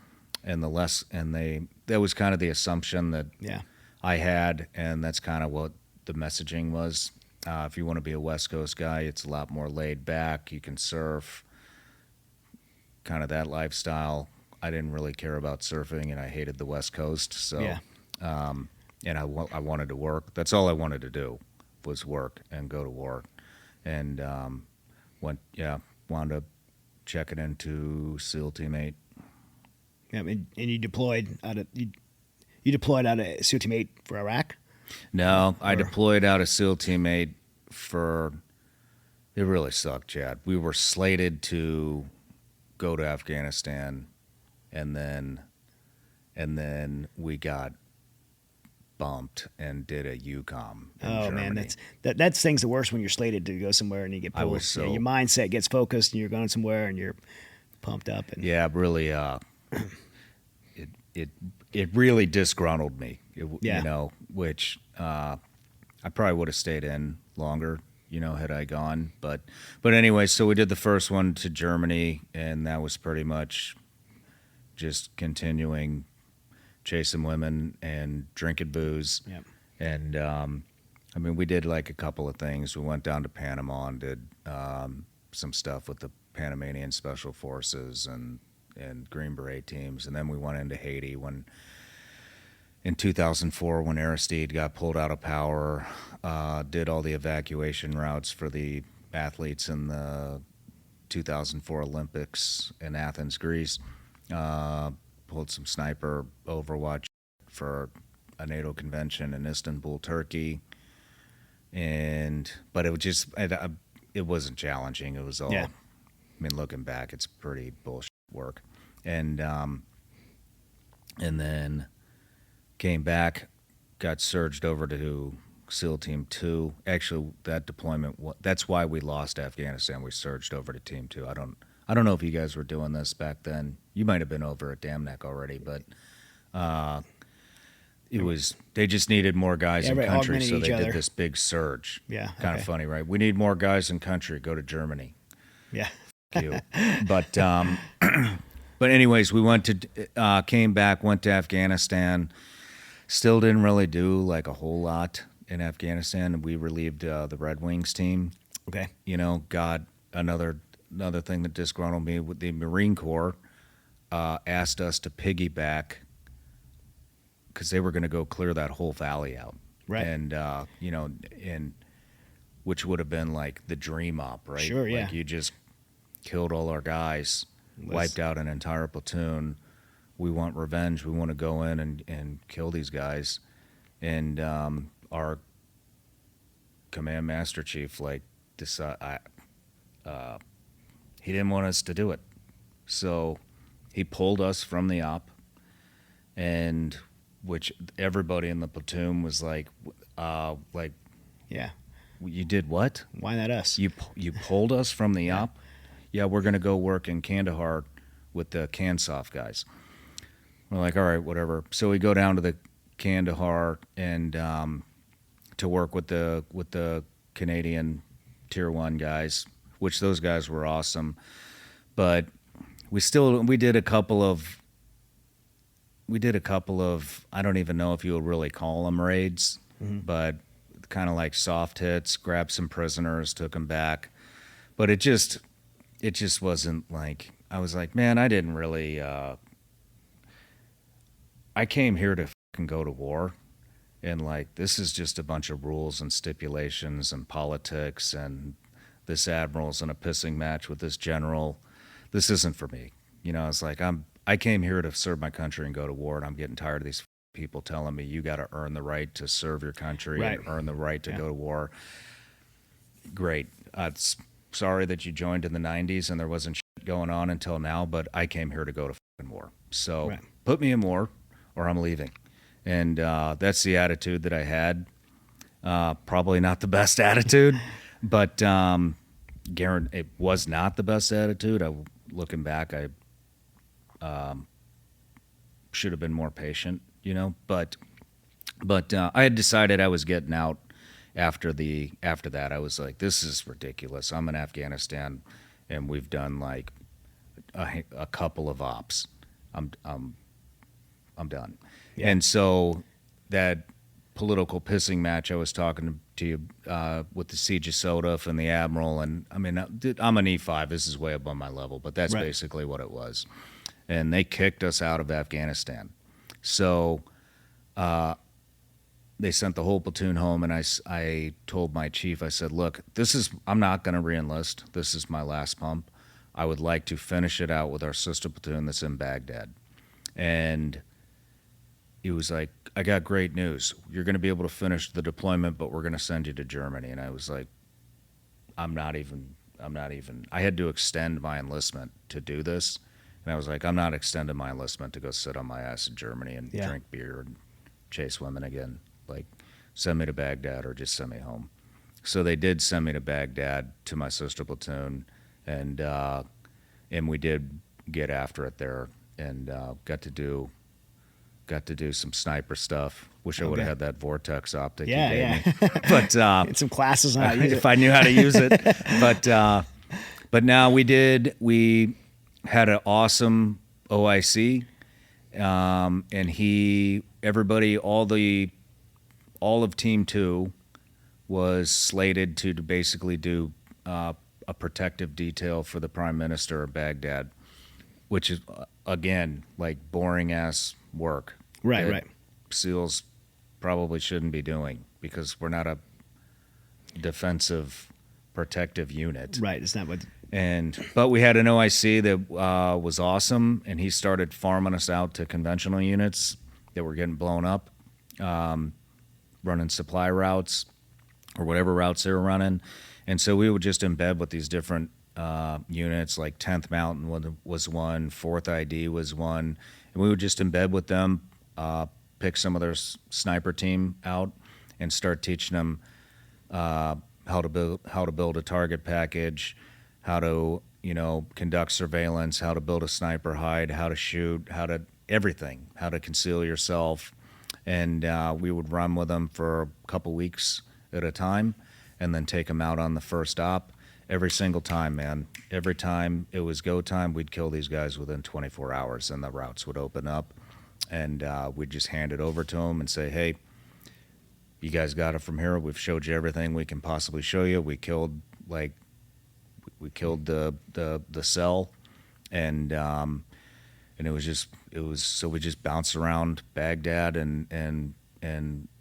and that was kind of the assumption that I had, and that's kind of what the messaging was. If you want to be a West Coast guy, it's a lot more laid back. You can surf, kind of that lifestyle. I didn't really care about surfing, and I hated the West Coast. So, and I wanted to work. That's all I wanted to do was work and go to war. And wound up checking into SEAL Team 8. Yeah, and you deployed out of SEAL Team 8 for Iraq? No, I deployed out of SEAL Team 8 it really sucked, Chad. We were slated to go to Afghanistan, and then we got bumped and did a UCOM in Germany. Man, that thing's the worst when you're slated to go somewhere and you get pulled. Your mindset gets focused and you're going somewhere and you're pumped up. And really, it really disgruntled me. Which I probably would have stayed in longer, had I gone. But anyway, so we did the first one to Germany, and that was pretty much just continuing chasing women and drinking booze. Yep. And we did like a couple of things. We went down to Panama and did some stuff with the Panamanian Special Forces and Green Beret teams, and then we went into Haiti in 2004 when Aristide got pulled out of power. Did all the evacuation routes for the athletes in the 2004 Olympics in Athens, Greece. Pulled some sniper overwatch for a NATO convention in Istanbul, Turkey. But it was just it wasn't challenging. It was all. Yeah. Looking back, it's pretty bullshit work. And then came back, got surged over to SEAL Team 2. Actually, that deployment, that's why we lost Afghanistan. We surged over to Team 2. I don't know if you guys were doing this back then. You might have been over at Dam Neck already, but they just needed more guys in country, so they did this big surge. Yeah. Kind of funny, right? We need more guys in country. Go to Germany. Yeah. Cute. But anyways, we came back, went to Afghanistan. Still didn't really do like a whole lot in Afghanistan. We relieved the Red Wings team. Okay. Got another thing that disgruntled me with the Marine Corps asked us to piggyback because they were going to go clear that whole valley out. Right. And which would have been like the dream op, right? Sure, yeah. Like you just killed all our guys, wiped out an entire platoon. We want revenge. We want to go in and kill these guys. And our command master chief he didn't want us to do it. So he pulled us from the op, and which everybody in the platoon was like, yeah. You did what? Why not us? You pulled us from the op? Yeah, we're going to go work in Kandahar with the Kansoft guys. We're like, all right, whatever. So we go down to the Kandahar and to work with the Canadian Tier 1 guys, which those guys were awesome. But we did a couple of I don't even know if you would really call them raids, but kind of like soft hits, grabbed some prisoners, took them back. But it just wasn't like, I was like, man, I didn't really, I came here to fucking go to war. And like, this is just a bunch of rules and stipulations and politics, and this admiral's in a pissing match with this general. This isn't for me. It's like, I came here to serve my country and go to war, and I'm getting tired of these people telling me you got to earn the right to serve your country and earn the right to go to war. Great. Sorry that you joined in the 90s and there wasn't shit going on until now, but I came here to go to fucking war. So put me in war or I'm leaving. And that's the attitude that I had. Probably not the best attitude, but it was not the best attitude. Looking back, I should have been more patient, but But I had decided I was getting out after that. I was like, this is ridiculous. I'm in Afghanistan, and we've done like a couple of ops. I'm done. Yeah. And so that political pissing match I was talking to you with the Siege of Sodaf and the Admiral, and I mean, I'm an E5. This is way above my level, but that's Right. basically what it was. And they kicked us out of Afghanistan. So they sent the whole platoon home, and I told my chief, I said, look, I'm not going to re-enlist. This is my last pump. I would like to finish it out with our sister platoon that's in Baghdad. And he was like, I got great news. You're going to be able to finish the deployment, but we're going to send you to Germany. And I was like, I'm not even, I had to extend my enlistment to do this. And I was like, I'm not extending my enlistment to go sit on my ass in Germany and drink beer and chase women again. Like, send me to Baghdad or just send me home. So they did send me to Baghdad to my sister platoon, and we did get after it there, and got to do some sniper stuff. Wish I would have had that vortex optic you gave me. But and some classes on how to use if I knew how to use it. But now we had an awesome OIC, and everybody, all of Team 2 was slated to basically do a protective detail for the Prime Minister of Baghdad, which is, again, like boring-ass work. Right. SEALs probably shouldn't be doing, because we're not a defensive protective unit. Right, it's not what... But we had an OIC that was awesome, and he started farming us out to conventional units that were getting blown up, running supply routes or whatever routes they were running. And so we would just embed with these different units, like 10th Mountain was one, 4th ID was one, and we would just embed with them, pick some of their sniper team out, and start teaching them how to build a target package, how to conduct surveillance, how to build a sniper hide, how to shoot, everything, how to conceal yourself. And we would run with them for a couple weeks at a time, and then take them out on the first op. Every single time, man. Every time it was go time, we'd kill these guys within 24 hours, and the routes would open up, and we'd just hand it over to them and say, hey, you guys got it from here. We've showed you everything we can possibly show you. We killed the cell, and so we just bounced around Baghdad and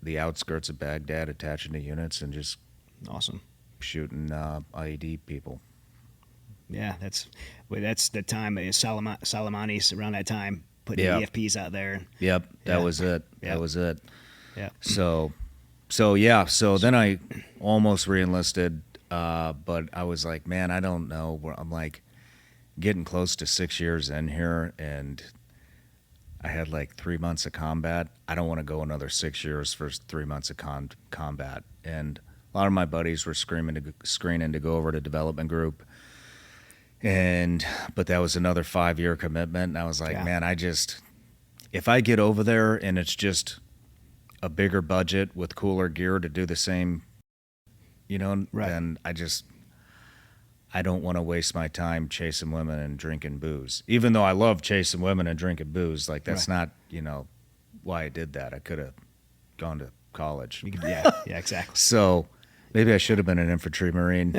the outskirts of Baghdad, attaching to units and just Awesome. shooting IED people. Yeah, that's the time. Soleimani's around that time, putting EFPs out there. Yep, that was it. Yeah. That was it. Yeah. So then I almost re-enlisted, but I was like, man, I don't know. I'm like getting close to 6 years in here, and I had like 3 months of combat. I don't want to go another 6 years for 3 months of combat. And a lot of my buddies were screening to go over to development group. But that was another 5-year commitment. And I was like, man, if I get over there and it's just a bigger budget with cooler gear to do the same, then I don't want to waste my time chasing women and drinking booze. Even though I love chasing women and drinking booze, like that's not, why I did that. I could have gone to college. Yeah, exactly. So maybe I should have been an infantry Marine.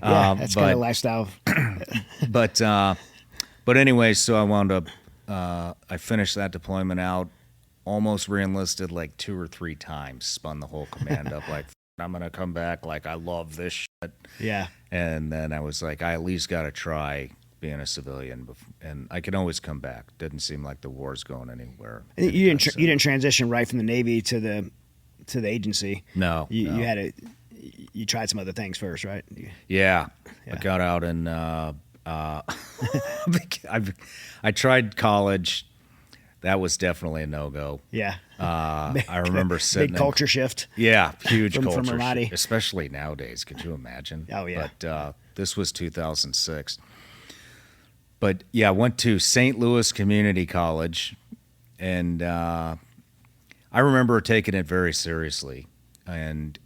That's kind of lifestyle. But anyway, so I wound up, I finished that deployment out, almost re-enlisted like 2 or 3 times, spun the whole command up like, I'm going to come back, like I love this shit. Yeah. And then I was like, I at least got to try being a civilian, and I can always come back. Didn't seem like the war's going anywhere. You didn't transition right from the Navy to the agency. No. You had you tried some other things first, right? Yeah. I got out and I tried college. That was definitely a no-go. Yeah. I remember sitting big culture shift. Yeah, huge from culture Ramadi. shift, especially nowadays. Could you imagine? Oh, yeah. But this was 2006. But yeah, I went to St. Louis Community College, and I I remember taking it very seriously, and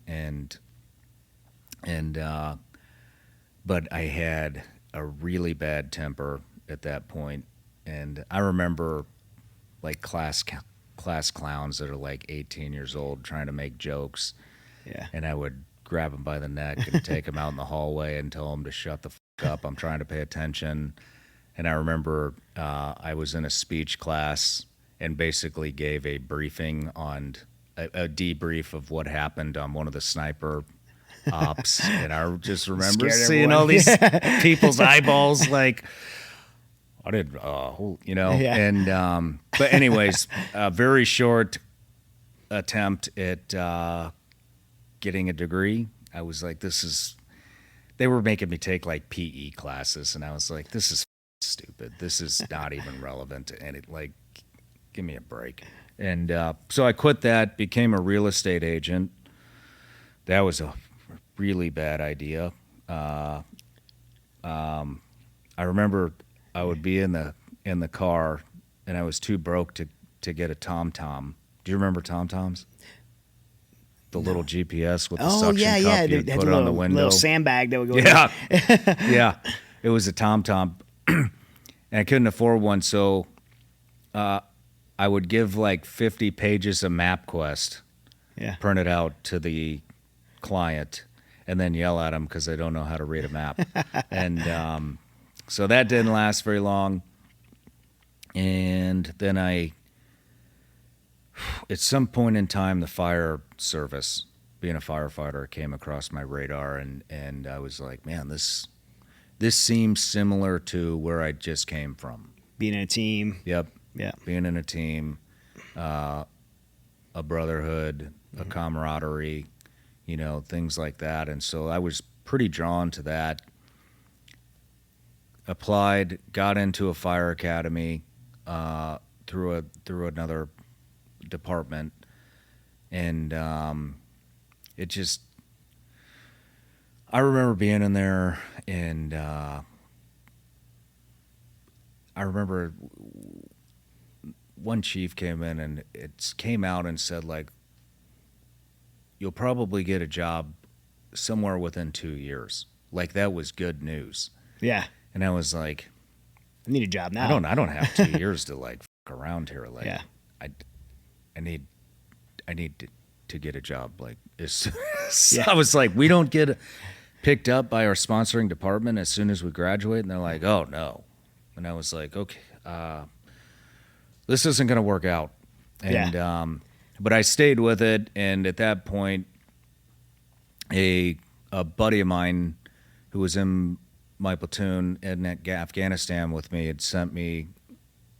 but I had a really bad temper at that point, and I remember like class clowns that are like 18 years old trying to make jokes, Yeah. and I would grab them by the neck and take them out in the hallway and tell them to shut the fuck up. I'm trying to pay attention. And I remember I was in a speech class and basically gave a briefing on a debrief of what happened on one of the sniper ops. And I just remember Scared seeing everyone. all these people's eyeballs like, I did, you know. Yeah. And but anyways, a very short attempt at getting a degree. I was like, they were making me take like PE classes, and I was like, this is stupid. This is not even relevant. And it like, give me a break. And so I quit that, became a real estate agent. That was a really bad idea. I remember I would be in the car, and I was too broke to get a TomTom. Do you remember TomToms? The little GPS with the suction cup you'd put on the window. Little sandbag that would go. Yeah, yeah. It was a TomTom, and I couldn't afford one, so I would give like 50 pages of MapQuest printed out to the client, and then yell at them because they don't know how to read a map. And so that didn't last very long. And then at some point in time, the fire service, being a firefighter, came across my radar, and I was like, man, this seems similar to where I just came from. Being in a team. Yep. Yeah. Being in a team, a brotherhood, a camaraderie, you know, things like that. And so I was pretty drawn to that. Applied, got into a fire academy through another department, and it just, I remember being in there, and I remember one chief came in, and it came out and said, like, you'll probably get a job somewhere within 2 years. Like, that was good news. Yeah. And I was like, I need a job now. I don't have 2 years to like fuck around here. Like, Yeah. I need to get a job. Like, so Yeah. I was like, we don't get picked up by our sponsoring department as soon as we graduate. And they're like, oh no. And I was like, okay, this isn't going to work out. And, but I stayed with it. And at that point, a buddy of mine who was in my platoon in Afghanistan with me had sent me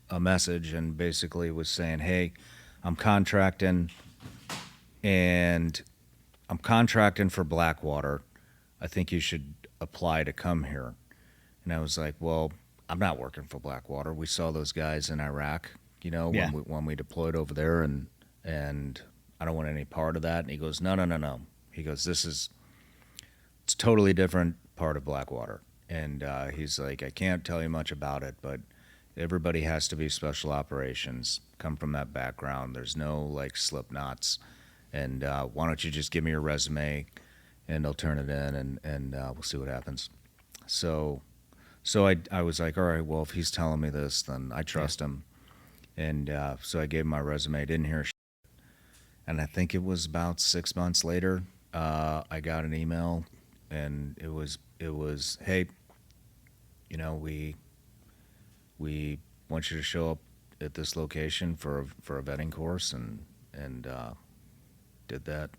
a message and basically was saying, hey, I'm contracting, and I'm contracting for Blackwater. I think you should apply to come here. And I was like, well, I'm not working for Blackwater. We saw those guys in Iraq, you know, when we deployed over there, and I don't want any part of that. And he goes, no. He goes, it's a totally different part of Blackwater. And he's like, I can't tell you much about it, but everybody has to be special operations, come from that background. There's no like slip knots. And why don't you just give me your resume, and I'll turn it in, and we'll see what happens. So I was like, all right, well, if he's telling me this, then I trust him. And so I gave him my resume, didn't hear shit. And I think it was about 6 months later, I got an email, and it was, hey, you know, we want you to show up at this location for a vetting course, and did that.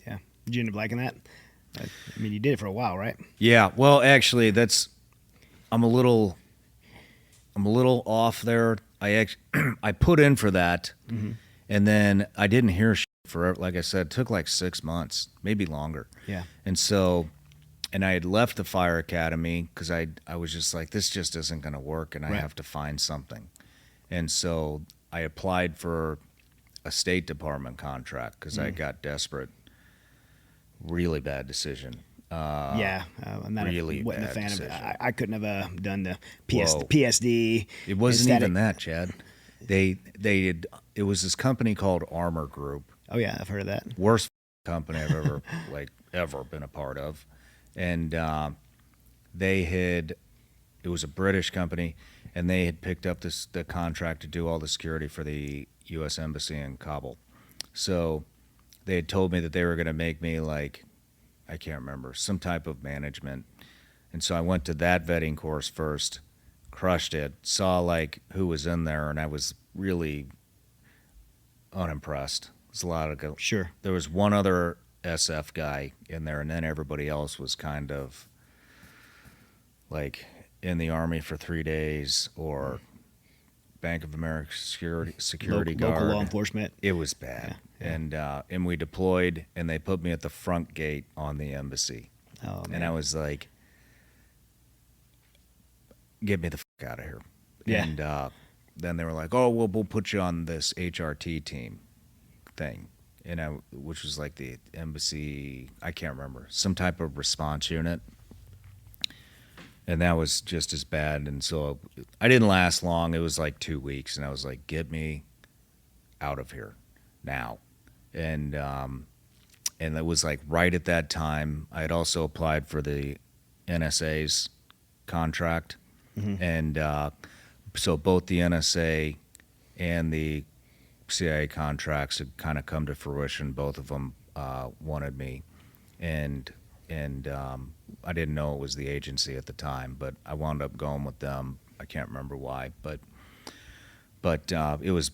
Yeah. Did you end up liking that? I mean, you did it for a while, right? Yeah. Well, actually, I'm a little off there. I put in for that, and then I didn't hear shit for, like I said, it took like 6 months, maybe longer. Yeah. And so, and I had left the fire academy because I was just like, this just isn't going to work, and I have to find something. And so I applied for a State Department contract because I got desperate. Really bad decision. I'm not really wasn't a bad fan decision. of it. I couldn't have done the Whoa. PSD. It wasn't aesthetic. even that, Chad. It was this company called Armor Group. Oh yeah, I've heard of that. Worst company I've ever ever been a part of, and it was a British company, and they had picked up the contract to do all the security for the U.S. Embassy in Kabul. So they had told me that they were going to make me I can't remember, some type of management. And so I went to that vetting course first, crushed it, saw who was in there, and I was really unimpressed. There's a lot of Sure. There was one other SF guy in there, and then everybody else was kind of in the Army for 3 days or Bank of America security guard. Local law enforcement. It was bad. Yeah. And we deployed, and they put me at the front gate on the embassy. Oh, man. And I was like, get me the fuck out of here. Yeah. And then they were like, oh, well, we'll put you on this HRT team thing, which was the embassy, I can't remember, some type of response unit. And that was just as bad. And so I didn't last long. It was 2 weeks. And I was like, get me out of here now. And it was right at that time. I had also applied for the NSA's contract. Mm-hmm. And so both the NSA and the CIA contracts had kind of come to fruition. Both of them wanted me. And I didn't know it was the agency at the time, but I wound up going with them. I can't remember why, but it was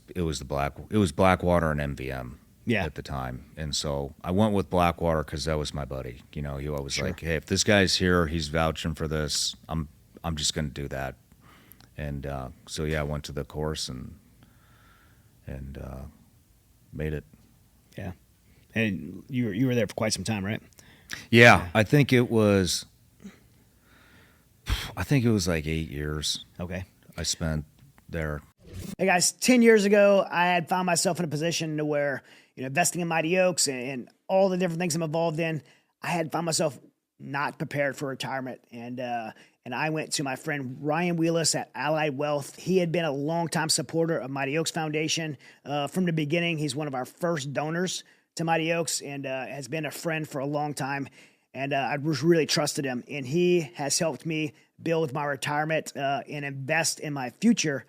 Blackwater and MVM at the time, and so I went with Blackwater because that was my buddy. He always Sure. hey, if this guy's here, he's vouching for this. I'm just going to do that, and so yeah, I went to the course and made it. Yeah, and you were there for quite some time, right? Yeah, I think it was 8 years. Okay. I spent there. Hey guys, 10 years ago, I had found myself in a position to where, investing in Mighty Oaks and all the different things I'm involved in, I had found myself not prepared for retirement. And I went to my friend Ryan Wheelis at Allied Wealth. He had been a longtime supporter of Mighty Oaks Foundation from the beginning. He's one of our first donors to Mighty Oaks and has been a friend for a long time. And I really trusted him. And he has helped me build my retirement and invest in my future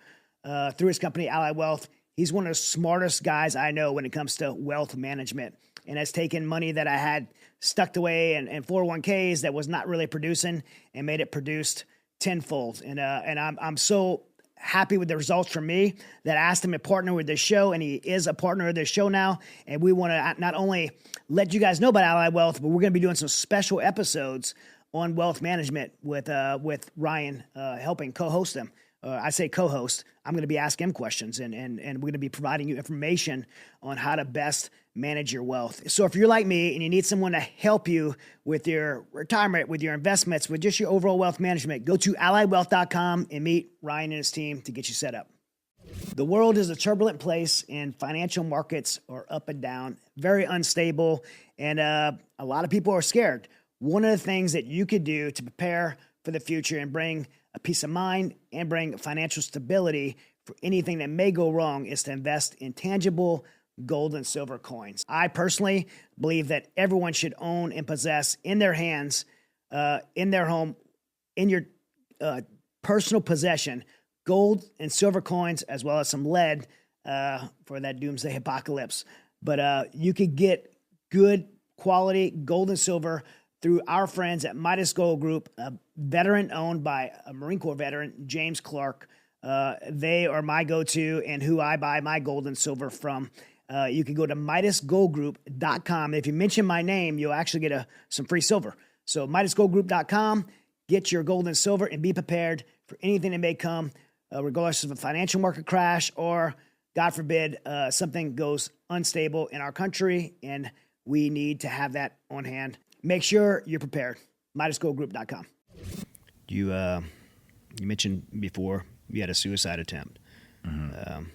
through his company, Allied Wealth. He's one of the smartest guys I know when it comes to wealth management, and has taken money that I had stuck away in 401ks that was not really producing and made it produced tenfold. And I'm so happy with the results for me that I asked him to partner with this show, and he is a partner of this show now. And we want to not only let you guys know about Allied Wealth, but we're going to be doing some special episodes on wealth management with Ryan helping co-host them. I say co-host. I'm going to be asking him questions, and we're going to be providing you information on how to best manage your wealth. So if you're like me and you need someone to help you with your retirement, with your investments, with just your overall wealth management, go to alliedwealth.com and meet Ryan and his team to get you set up. The world is a turbulent place, and financial markets are up and down, very unstable, and a lot of people are scared. One of the things that you could do to prepare for the future and bring a peace of mind and bring financial stability for anything that may go wrong is to invest in tangible gold and silver coins. I personally believe that everyone should own and possess in their hands, in their home, in your personal possession, gold and silver coins, as well as some lead for that doomsday apocalypse. But you could get good quality gold and silver through our friends at Midas Gold Group, a veteran owned by a Marine Corps veteran, James Clark. They are my go-to and who I buy my gold and silver from. You can go to MidasGoldGroup.com. If you mention my name, you'll actually get some free silver. So MidasGoldGroup.com, get your gold and silver and be prepared for anything that may come, regardless of a financial market crash or, God forbid, something goes unstable in our country, and we need to have that on hand. Make sure you're prepared. MidasGoldGroup.com. You mentioned before you had a suicide attempt. Mm-hmm.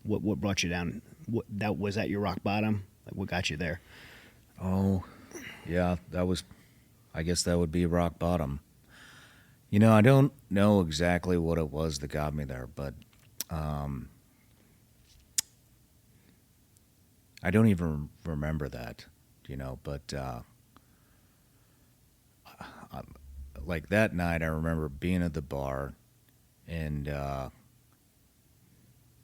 What brought you down? Was that your rock bottom? What got you there? Oh, yeah, I guess that would be rock bottom. I don't know exactly what it was that got me there, but I don't even remember that, but like that night, I remember being at the bar, and I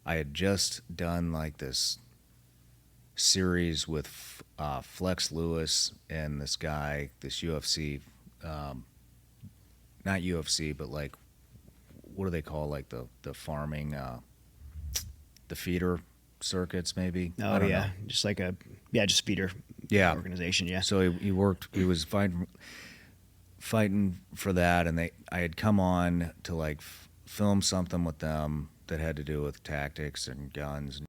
had just done like this series with Flex Lewis and this guy, this UFC, not UFC, but like, what do they call like the farming, the feeder circuits maybe? Oh, I don't yeah. know. Just like just feeder organization. Yeah. So he was fighting for that, and I had come on to like film something with them that had to do with tactics and guns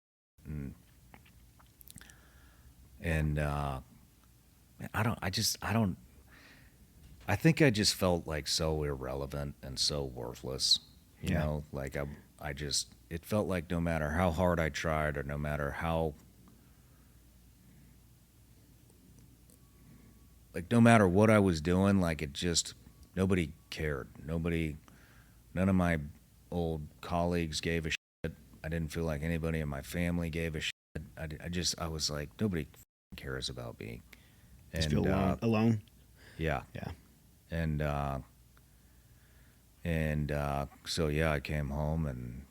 and I think I just felt like so irrelevant and so worthless, like it felt like no matter how hard I tried or no matter what I was doing, like nobody cared. None of my old colleagues gave a shit. I didn't feel like anybody in my family gave a shit. I was like, nobody cares about me. And, just feel alone. Yeah. Yeah. And so yeah, I came home and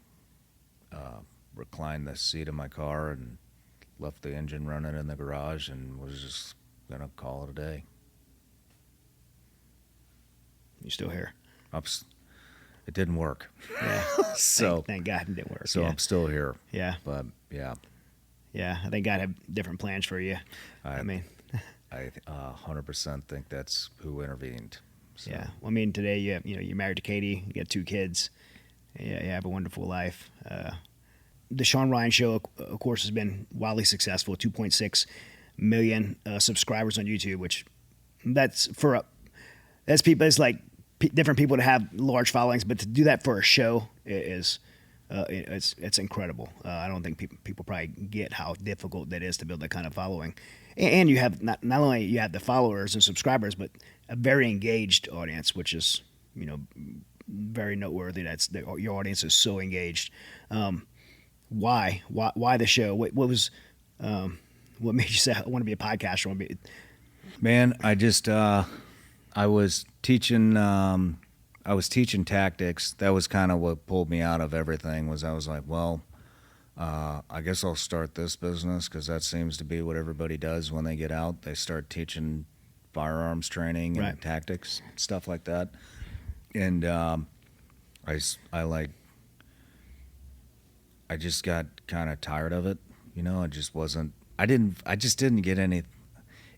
reclined the seat of my car and left the engine running in the garage and was just gonna call it a day. You still here? It didn't work. Yeah. So thank God it didn't work. So yeah. I'm still here. Yeah. But yeah. Yeah, I think God had different plans for you. I mean, I 100% think that's who intervened. So. Yeah. Well, I mean, today you're married to Katie. You got 2 kids. Yeah, you have a wonderful life. The Shawn Ryan Show, of course, has been wildly successful. 2.6 million subscribers on YouTube, which that's people. It's like different people to have large followings, but to do that for a show is it's incredible. I don't think people probably get how difficult that is to build that kind of following. And you have not only you have the followers and subscribers, but a very engaged audience, which is very noteworthy. Your audience is so engaged. Why the show? What made you say I want to be a podcaster? Man, I was teaching tactics. That was kind of what pulled me out of everything. I was like, well, I guess I'll start this business because that seems to be what everybody does when they get out. They start teaching firearms training and right. tactics, stuff like that. And I just got kind of tired of it. I just didn't get any.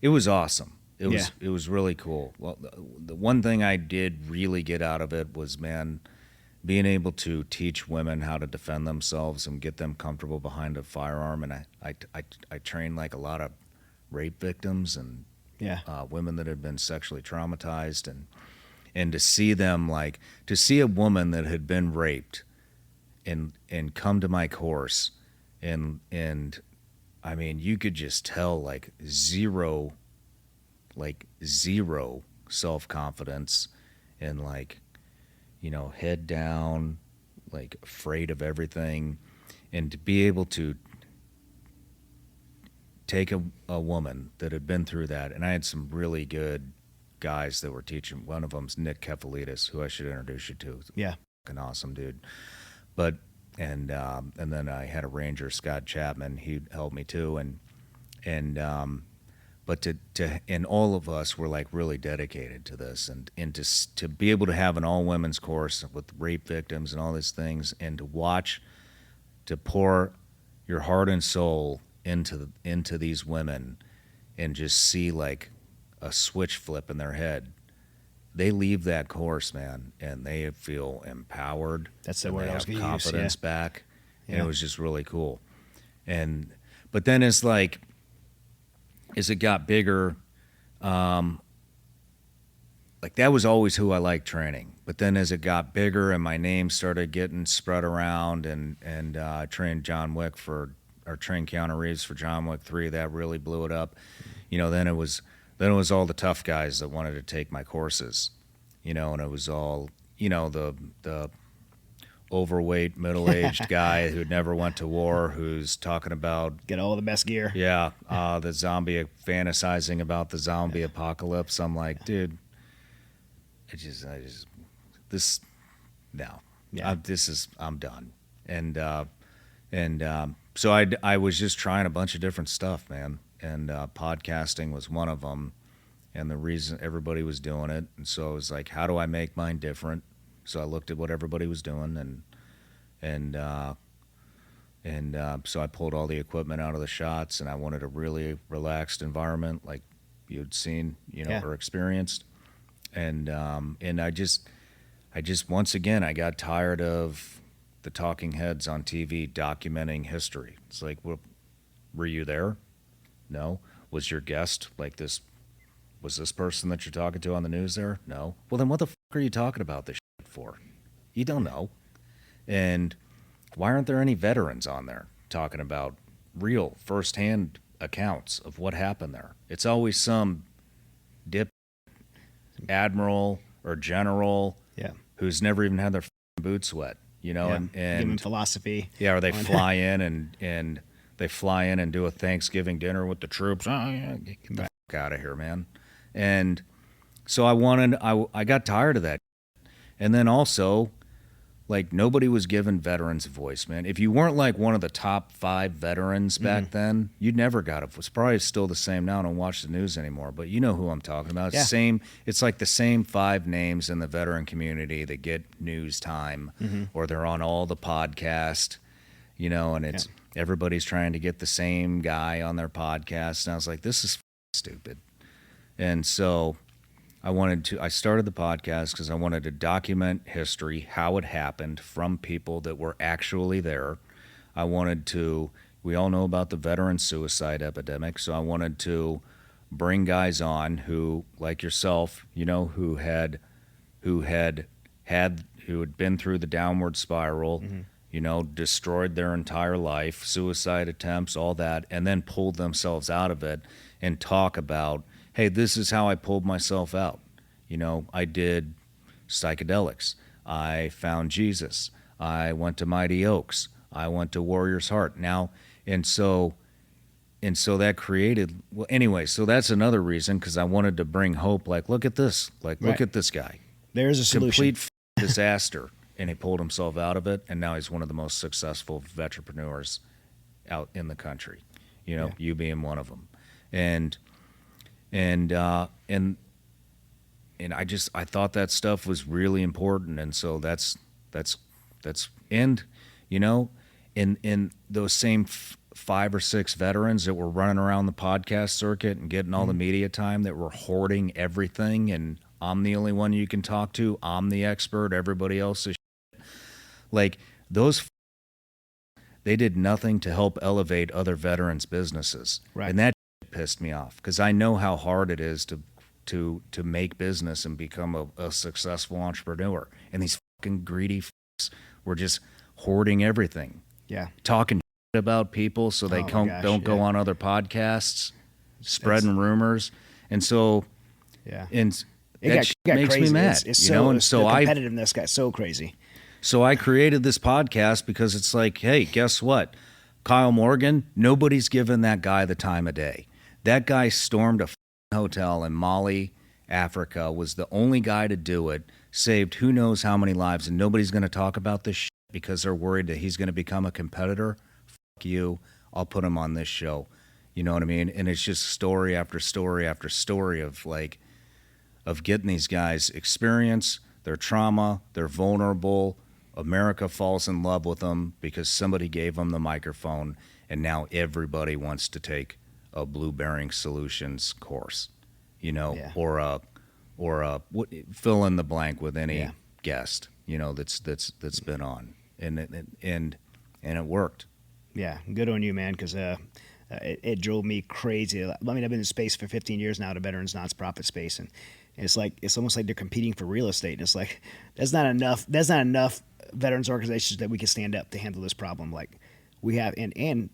It was awesome. It was really cool. Well, the one thing I did really get out of it was, man, being able to teach women how to defend themselves and get them comfortable behind a firearm. And I trained like a lot of rape victims and women that had been sexually traumatized, and to see them to see a woman that had been raped and come to my course and I mean, you could just tell zero self-confidence and head down, afraid of everything. And to be able to take a woman that had been through that, and I had some really good guys that were teaching. One of them's Nick Kefalidis, who I should introduce you to. Yeah. Fucking awesome dude. But and then I had a ranger, Scott Chapman. He helped me too, but and all of us were really dedicated to this, and to be able to have an all women's course with rape victims and all these things, and to pour your heart and soul into these women, and just see a switch flip in their head. They leave that course, man, and they feel empowered. That's the word I was going to use. Confidence back, and it was just really cool. But then as it got bigger, that was always who I liked training. But then as it got bigger and my name started getting spread around, and I trained Keanu Reeves for John Wick 3, that really blew it up. Then it was all the tough guys that wanted to take my courses, and it was all, the overweight, middle-aged guy who never went to war, who's talking about Get all the best gear. the zombie, fantasizing about the zombie apocalypse. I'm like, dude, this no, Yeah. I'm done. So I was just trying a bunch of different stuff, man, and podcasting was one of them. And the reason everybody was doing it, and so I was like, how do I make mine different? So I looked at what everybody was doing, and so I pulled all the equipment out of the shots, and I wanted a really relaxed environment, like you'd seen, or experienced, and I just once again I got tired of the talking heads on TV documenting history. It's like, well, were you there? No. Was your guest like this? Was this person that you're talking to on the news there? No. Well, then what the fuck are you talking about this shit for? You don't know. And why aren't there any veterans on there talking about real firsthand accounts of what happened there? It's always some dip admiral or general who's never even had their boots wet, and giving philosophy. Yeah, or they fly in and they fly in and do a Thanksgiving dinner with the troops. Oh, yeah, get the fuck out of here, man. And so I got tired of that. And then also, like, nobody was giving veterans a voice, man. If you weren't like one of the top 5 veterans back then, you never got it. It's probably still the same now. I don't watch the news anymore, but you know who I'm talking about. It's it's like the same 5 names in the veteran community that get news time, or they're on all the podcasts, and it's everybody's trying to get the same guy on their podcast. And I was like, this is stupid. And so I started the podcast because I wanted to document history, how it happened from people that were actually there. We all know about the veteran suicide epidemic, so I wanted to bring guys on who, like yourself, who had been through the downward spiral, destroyed their entire life, suicide attempts, all that, and then pulled themselves out of it and talk about, hey, this is how I pulled myself out. I did psychedelics. I found Jesus. I went to Mighty Oaks. I went to Warrior's Heart. And so that created, well, anyway, so that's another reason, because I wanted to bring hope. Like, look at this. Look at this guy. There's a solution. Complete disaster. And he pulled himself out of it, and now he's one of the most successful entrepreneurs out in the country. You being one of them. And I thought that stuff was really important, and so that's in those same 5 or 6 veterans that were running around the podcast circuit and getting all the media time, that were hoarding everything, and I'm the only one you can talk to. I'm the expert. Everybody else is like those. They did nothing to help elevate other veterans' businesses, and that pissed me off, because I know how hard it is to make business and become a successful entrepreneur. And these fucking greedy were just hoarding everything. Yeah. Talking about people so they don't go on other podcasts, spreading rumors. And so, and it got makes crazy. Me mad. It's so the competitiveness got so crazy. So I created this podcast because it's like, hey, guess what? Kyle Morgan, nobody's given that guy the time of day. That guy stormed a hotel in Mali, Africa, was the only guy to do it, saved who knows how many lives, and nobody's going to talk about this shit because they're worried that he's going to become a competitor. Fuck you. I'll put him on this show. You know what I mean? And it's just story after story after story of getting these guys experience their trauma, they're vulnerable. America falls in love with them because somebody gave them the microphone, and now everybody wants to take a Blue Bearing Solutions course, or a fill in the blank with any guest, that's been on, and it worked. Yeah, good on you, man, because it drove me crazy. I mean, I've been in space for 15 years now, the veterans nonprofit space, and it's almost like they're competing for real estate. And it's like there's not enough veterans organizations that we can stand up to handle this problem like we have, and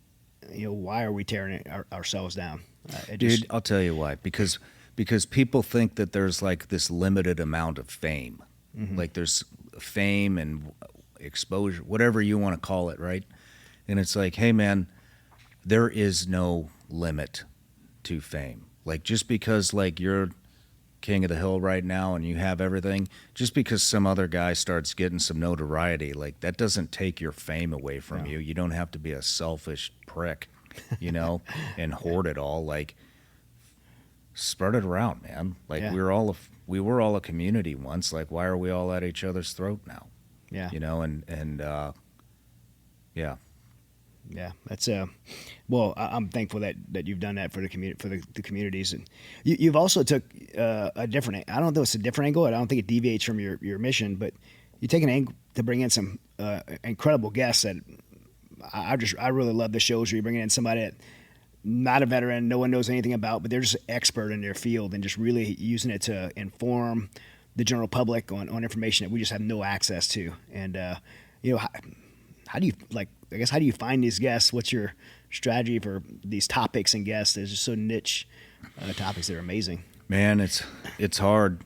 why are we tearing ourselves down? Dude, I'll tell you why. Because people think that there's like this limited amount of fame. Like there's fame exposure, whatever you want to call it, right? And it's like, hey, man, there is no limit to fame. Like, just because, like, you're king of the hill right now and you have everything, just because some other guy starts getting some notoriety, like, that doesn't take your fame away from you. You don't have to be a selfish prick, you know, and hoard it all. Like, spread it around, man. Like, we were all a community once. Like, why are we all at each other's throat now? Yeah. You know, and yeah. Yeah, that's well, I'm thankful that you've done that for the community, for the communities, and you've also took a different. I don't know if it's a different angle. I don't think it deviates from your mission, but you take an angle to bring in some incredible guests that I really love the shows where you're bringing in somebody that not a veteran, no one knows anything about, but they're just expert in their field and just really using it to inform the general public on information that we just have no access to. And you know, how do you, like, I guess, how do you find these guests? What's your strategy for these topics and guests? They're just so niche topics that are amazing. Man, it's hard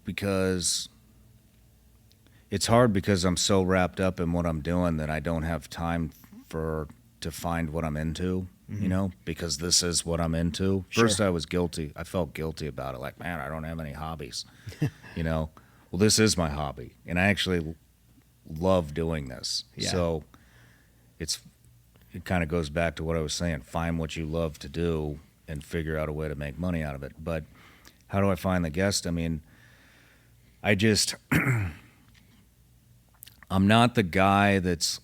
because I'm so wrapped up in what I'm doing that I don't have time to find what I'm into, you know, because this is what I'm into. Sure. First, I was guilty. I felt guilty about it. Like, man, I don't have any hobbies, you know. Well, this is my hobby, and I actually love doing this. Yeah. So it kind of goes back to what I was saying. Find what you love to do and figure out a way to make money out of it. But how do I find the guest? I mean, I just I'm not the guy that's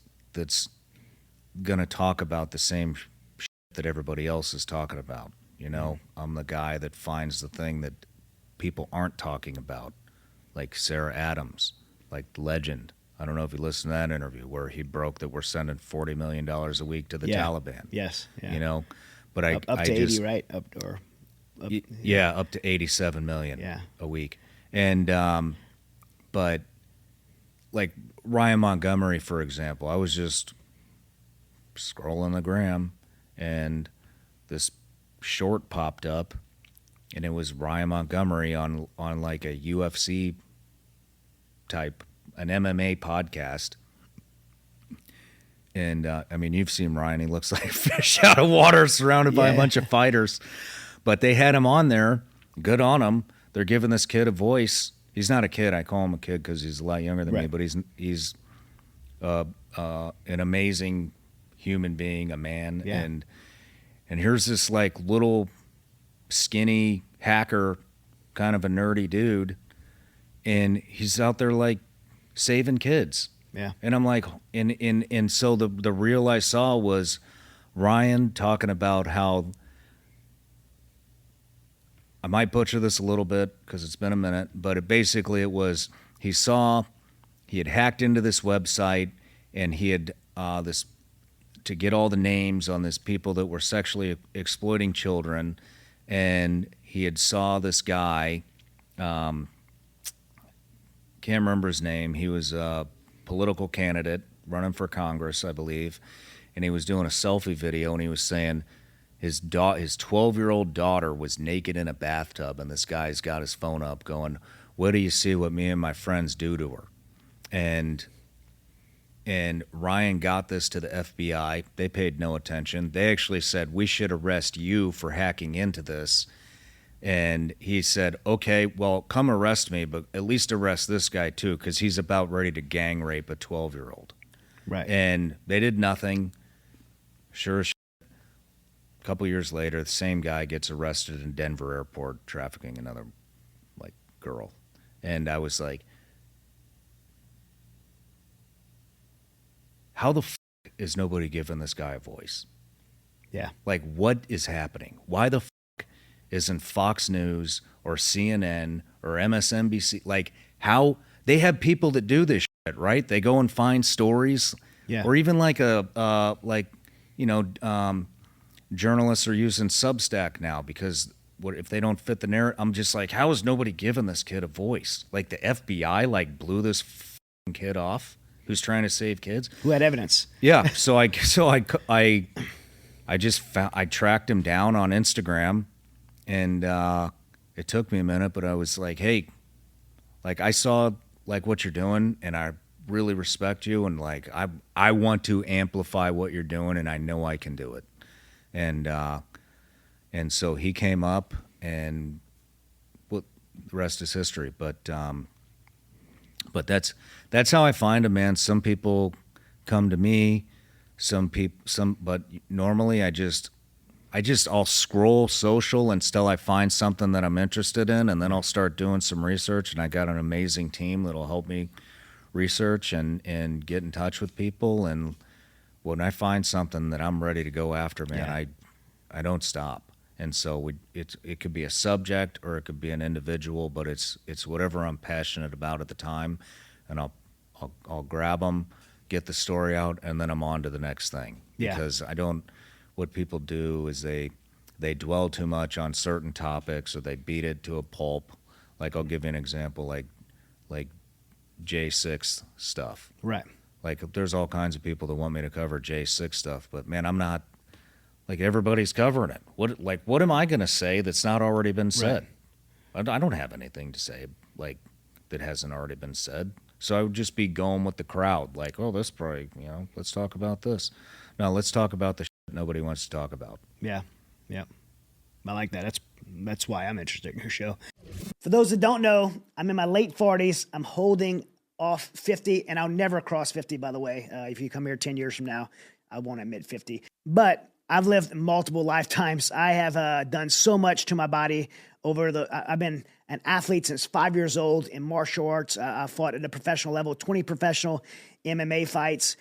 going to talk about the same shit that everybody else is talking about, you know. I'm the guy that finds the thing that people aren't talking about, like Sarah Adams, like legend. I don't know if you listened to that interview where he broke that we're sending $40 million a week to the Taliban. Yes. Yeah. You know, but up to 80, right? Up to 87 million a week. And but like Ryan Montgomery, for example, I was just scrolling the gram and this short popped up and it was Ryan Montgomery on like a UFC type, an MMA podcast. And I mean, you've seen Ryan. He looks like a fish out of water surrounded by a bunch of fighters. But they had him on there. Good on him. They're giving this kid a voice. He's not a kid. I call him a kid because he's a lot younger than me. But he's an amazing human being, a man. Yeah. And here's this like little skinny hacker, kind of a nerdy dude. And he's out there like saving kids. Yeah. And I'm like, and so the reel I saw was Ryan talking about how, I might butcher this a little bit because it's been a minute, but it was, he had hacked into this website and he had to get all the names on these people that were sexually exploiting children. And he had saw this guy, can't remember his name. He was a political candidate running for Congress, I believe, and he was doing a selfie video, and he was saying his 12-year-old daughter was naked in a bathtub, and this guy's got his phone up going, "What do you see what me and my friends do to her?" And Ryan got this to the FBI. They paid no attention. They actually said, "We should arrest you for hacking into this." And he said, "Okay, well, come arrest me, but at least arrest this guy too, because he's about ready to gang rape a 12-year-old. Right. And they did nothing. Sure as shit. A couple years later, the same guy gets arrested in Denver airport trafficking another like girl. And I was like, how the f*** is nobody giving this guy a voice? Yeah. Like, what is happening? Why the f*** isn't Fox News or CNN or MSNBC, like, how they have people that do this shit, right? They go and find stories, or even like journalists are using Substack now because what if they don't fit the narrative? I'm just like, how is nobody giving this kid a voice? Like the FBI like blew this f***ing kid off who's trying to save kids. Who had evidence? Yeah, so I tracked him down on Instagram. And it took me a minute, but I was like, hey, like I saw like what you're doing, and I really respect you, and like I want to amplify what you're doing, and I know I can do it. And so he came up, and well, the rest is history. But that's how I find them, man. Some people come to me, but normally I'll scroll social until I find something that I'm interested in, and then I'll start doing some research. And I got an amazing team that'll help me research and get in touch with people. And when I find something that I'm ready to go after, man, I don't stop. And so it could be a subject or it could be an individual, but it's whatever I'm passionate about at the time, and I'll grab them, get the story out, and then I'm on to the next thing. Because what people do is they dwell too much on certain topics, or they beat it to a pulp. Like, I'll give you an example, like J6 stuff. Right. Like, there's all kinds of people that want me to cover J6 stuff, but man, I'm not. Like, everybody's covering it. What am I going to say that's not already been said? Right. I don't have anything to say like that hasn't already been said. So I would just be going with the crowd. Like, oh, this probably, let's talk about this. No, let's talk about the shit nobody wants to talk about. Yeah. Yeah. I like that. That's why I'm interested in your show. For those that don't know, I'm in my late 40s. I'm holding off 50, and I'll never cross 50, by the way. If you come here 10 years from now, I won't admit 50. But I've lived multiple lifetimes. I have done so much to my body I've been an athlete since 5 years old in martial arts. I fought at a professional level, 20 professional MMA fights,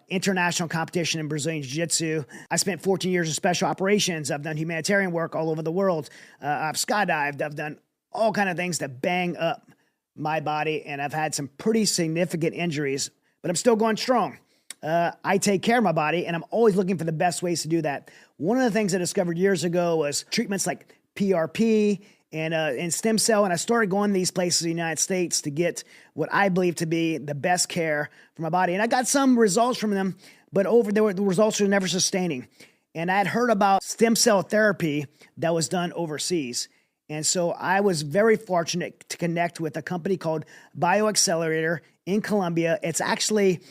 international competition in Brazilian Jiu-Jitsu. I spent 14 years in special operations. I've done humanitarian work all over the world. I've skydived. I've done all kind of things to bang up my body, and I've had some pretty significant injuries, but I'm still going strong. I take care of my body, and I'm always looking for the best ways to do that. One of the things I discovered years ago was treatments like PRP and stem cell, and I started going to these places in the United States to get what I believe to be the best care for my body. And I got some results from them, but the results were never sustaining. And I had heard about stem cell therapy that was done overseas. And so I was very fortunate to connect with a company called BioAccelerator in Colombia. It's actually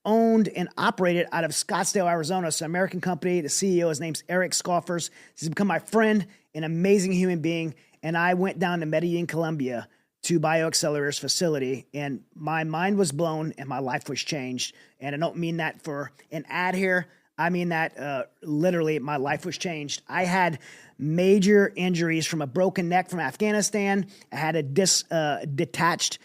owned and operated out of Scottsdale, Arizona. It's an American company. The CEO, his name's Eric Scoffers. He's become my friend, an amazing human being. And I went down to Medellin, Colombia to BioAccelerator's facility, and my mind was blown and my life was changed. And I don't mean that for an ad here. I mean that literally my life was changed. I had major injuries from a broken neck from Afghanistan. I had a detached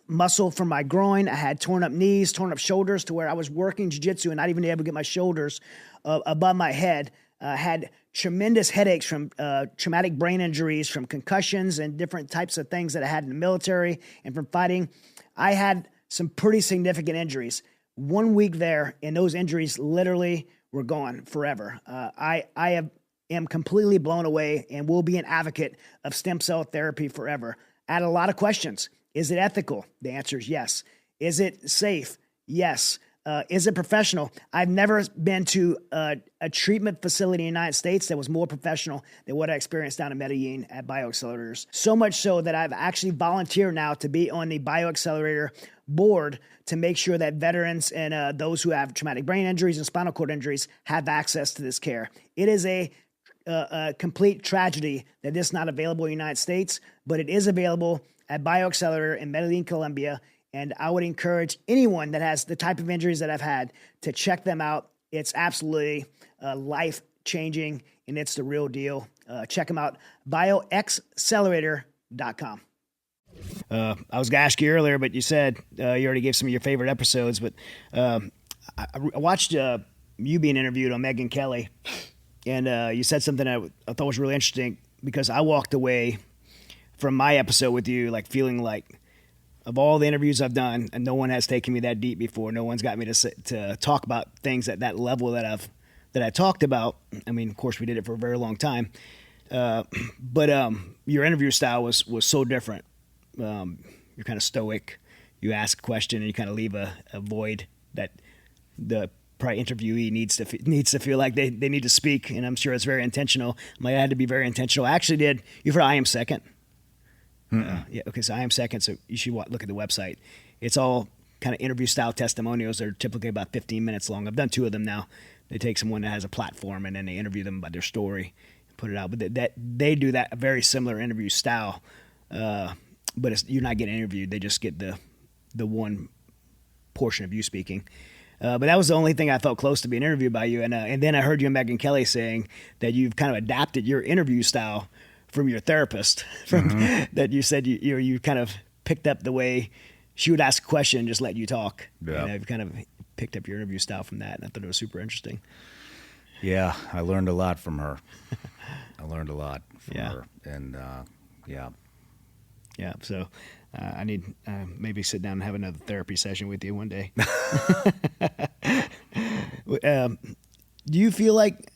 muscle from my groin. I had torn up knees, torn up shoulders, to where I was working jiu-jitsu and not even able to get my shoulders above my head. Had tremendous headaches from traumatic brain injuries, from concussions and different types of things that I had in the military and from fighting. I had some pretty significant injuries. 1 week there, and those injuries literally were gone forever. I am completely blown away and will be an advocate of stem cell therapy forever. I had a lot of questions. Is it ethical? The answer is yes. Is it safe? Yes. Is it professional? I've never been to a treatment facility in the United States that was more professional than what I experienced down in Medellin at BioAccelerators. So much so that I've actually volunteered now to be on the BioAccelerator board to make sure that veterans and those who have traumatic brain injuries and spinal cord injuries have access to this care. It is a complete tragedy that this is not available in the United States, but it is available at BioAccelerator in Medellin, Colombia. And I would encourage anyone that has the type of injuries that I've had to check them out. It's absolutely life-changing, and it's the real deal. Check them out, bioaccelerator.com. I was going to ask you earlier, but you said you already gave some of your favorite episodes. But I watched you being interviewed on Megyn Kelly, and you said something I thought was really interesting, because I walked away from my episode with you feeling like, of all the interviews I've done, and no one has taken me that deep before. No one's got me to talk about things at that level that I talked about. I mean, of course, we did it for a very long time, but your interview style was so different. You're kind of stoic. You ask a question and you kind of leave a void that the probably interviewee needs to feel like they need to speak. And I'm sure it's very intentional. I had to be very intentional. I actually did. You've heard I Am Second. Yeah. Okay. So I Am Second. So you should look at the website. It's all kind of interview style testimonials. They're typically about 15 minutes long. I've done 2 of them now. They take someone that has a platform and then they interview them about their story and put it out. But they do that very similar interview style. But you're not getting interviewed. They just get the one portion of you speaking. But that was the only thing I felt close to being interviewed by you. And then I heard you and Megan Kelly saying that you've kind of adapted your interview style from your therapist. That you said you kind of picked up the way she would ask a question and just let you talk. Yeah. And I've kind of picked up your interview style from that, and I thought it was super interesting. Yeah, I learned a lot from her. Her. And yeah. Yeah, so I need maybe sit down and have another therapy session with you one day. Do you feel like,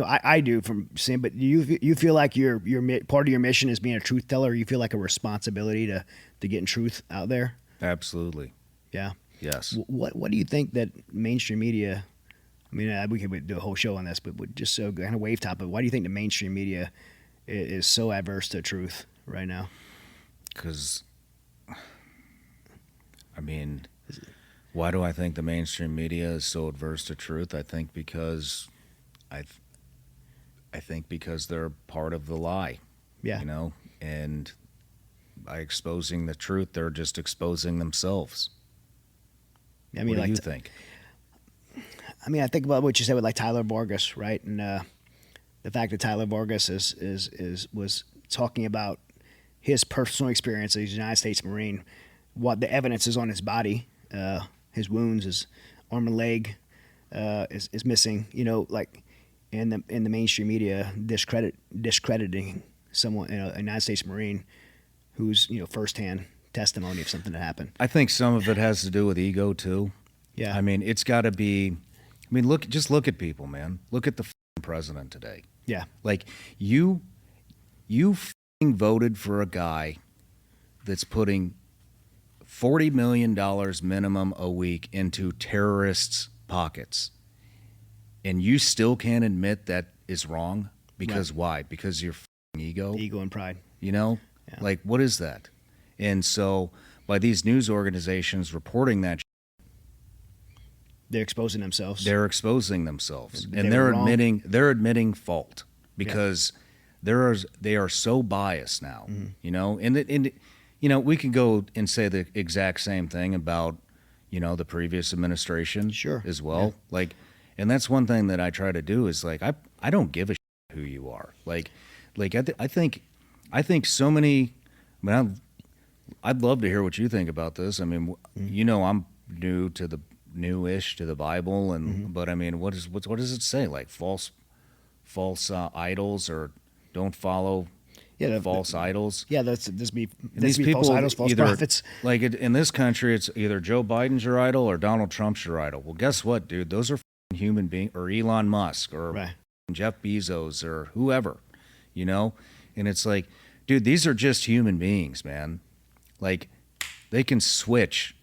I do from seeing, but do you feel like your part of your mission is being a truth teller? Or you feel like a responsibility to getting truth out there? Absolutely. Yeah. Yes. What do you think that mainstream media? I mean, we could do a whole show on this, but just so kind of wave topic. Why do you think the mainstream media is so adverse to truth right now? Because, I mean, why do I think the mainstream media is so adverse to truth? I think because because they're part of the lie. Yeah. And by exposing the truth, they're just exposing themselves. I mean, what do you think? I mean, I think about what you said with like Tyler Vargas, right? And the fact that Tyler Vargas was talking about his personal experience as a United States Marine, what the evidence is on his body, his wounds, his arm and leg is missing. Like in the mainstream media, discrediting someone, a United States Marine, who's firsthand testimony of something that happened. I think some of it has to do with ego too. Yeah. I mean, it's got to be. I mean, just look at people, man. Look at the president today. Yeah. Like you voted for a guy that's putting $40 million minimum a week into terrorists' pockets, and you still can't admit that is wrong because Right. why? Because your ego and pride. Yeah. Like what is that? And so by these news organizations reporting that, They're exposing themselves. they're exposing themselves, They and were wrong. they're admitting fault because they are so biased now. And we can go and say the exact same thing about the previous administration Sure. as well. Like, and that's one thing that I try to do is like I don't give a shit who you are. Like I think so many. I mean, I'd love to hear what you think about this. I mean, I'm newish to the Bible, and but I mean, what does it say? Like false idols, or don't follow false idols. Yeah, this be These people false idols, false either, prophets. like in this country, it's either Joe Biden's your idol or Donald Trump's your idol. Well, guess what, dude? Those are human beings, or Elon Musk, or Right. Jeff Bezos, or whoever, And it's like, dude, these are just human beings, man. Like, they can switch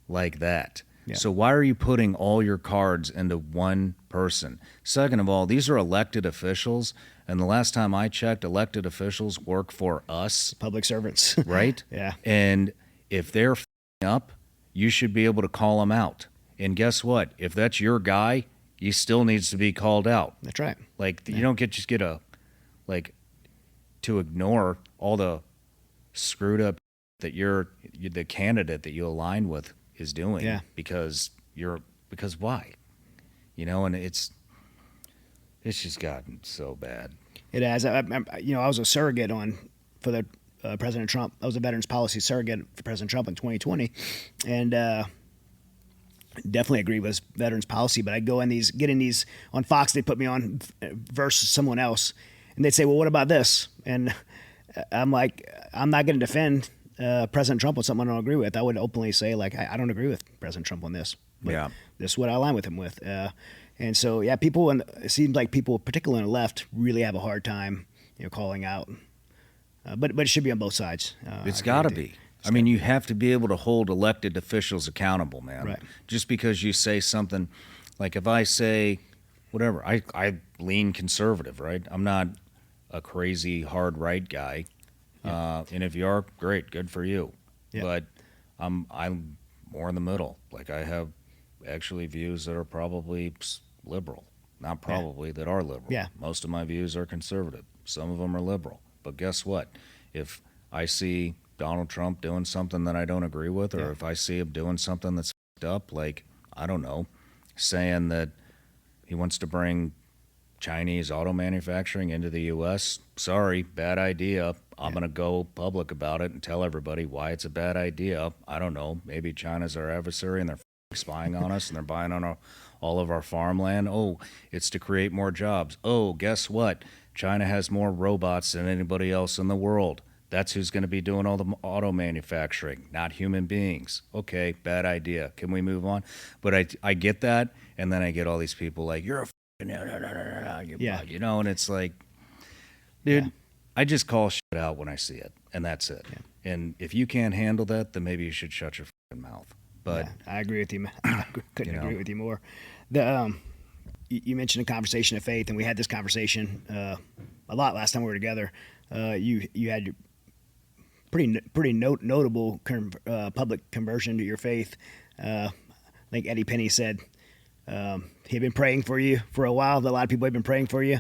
like that. Yeah. So why are you putting all your cards into one person? Second of all, these are elected officials, and the last time I checked, elected officials work for us, Public servants. right? Yeah. And if they're up, you should be able to call them out. And guess what? If that's your guy, he still needs to be called out. That's right. Like, you don't just get to ignore all the screwed up that the candidate that you align with is doing. Yeah. Because why? And it's just gotten so bad. It has. I was a surrogate for the President Trump. I was a veterans policy surrogate for President Trump in 2020, and definitely agree with his veterans policy. But I get in these on Fox. They put me on versus someone else, and they'd say, "Well, what about this?" And I'm like, I'm not going to defend President Trump on something I don't agree with. I would openly say, like, I don't agree with President Trump on this. But Yeah. this is what I align with him with. And so, it seems like people, particularly on the left, really have a hard time, calling out. But it should be on both sides. It's got to be. I mean, you have to be able to hold elected officials accountable, man. Right. Just because you say something, like if I say, whatever, I lean conservative, right? I'm not a crazy hard right guy. And if you are, great, good for you. Yeah. But I'm more in the middle. Like I have actually views that are probably liberal. Not probably, that are liberal. Yeah. Most of my views are conservative. Some of them are liberal. But guess what? If I see Donald Trump doing something that I don't agree with, or if I see him doing something that's fucked up, like, I don't know, saying that he wants to bring Chinese auto manufacturing into the U.S., sorry, bad idea. I'm going to go public about it and tell everybody why it's a bad idea. I don't know, maybe China's our adversary and they're spying on us and they're buying on all of our farmland. Oh, it's to create more jobs. Oh, guess what? China has more robots than anybody else in the world. That's who's going to be doing all the auto manufacturing, not human beings. Okay, bad idea. Can we move on? But I get that, and then I get all these people like, you're a you know, and it's like, dude, I just call shit out when I see it, and that's it. Yeah. And if you can't handle that, then maybe you should shut your mouth. But I agree with you. I couldn't agree with you more. The you mentioned a conversation of faith, and we had this conversation a lot last time we were together. You had your pretty notable public conversion to your faith. I think Eddie Penny said he had been praying for you for a while. A lot of people had been praying for you.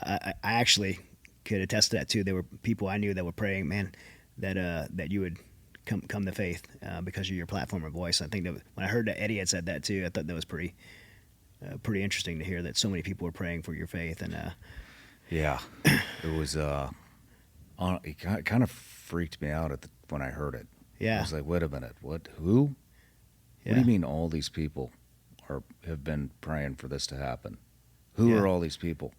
I actually could attest to that too. There were people I knew that were praying, man, that you would come to faith because of your platform and voice. I think that when I heard that Eddie had said that too, I thought that was pretty interesting to hear that so many people were praying for your faith. And yeah, it was it kind of freaked me out when I heard it. Yeah, I was like, wait a minute, what? Who? Yeah. What do you mean all these people have been praying for this to happen? Who are all these people?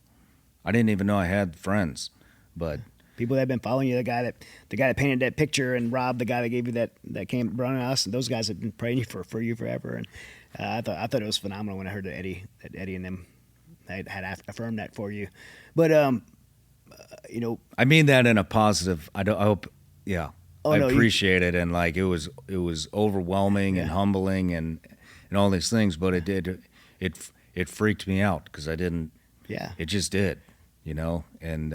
I didn't even know I had friends, but people that have been following you, the guy that painted that picture, and Rob, the guy that gave you that came running us, and those guys have been praying for you forever. And I thought it was phenomenal when I heard that Eddie and them had affirmed that for you. But you know, I mean that in a positive. I hope. Yeah, I appreciate it, and like it was overwhelming and humbling and all these things. But it freaked me out because I didn't. Yeah, it just did, you know, and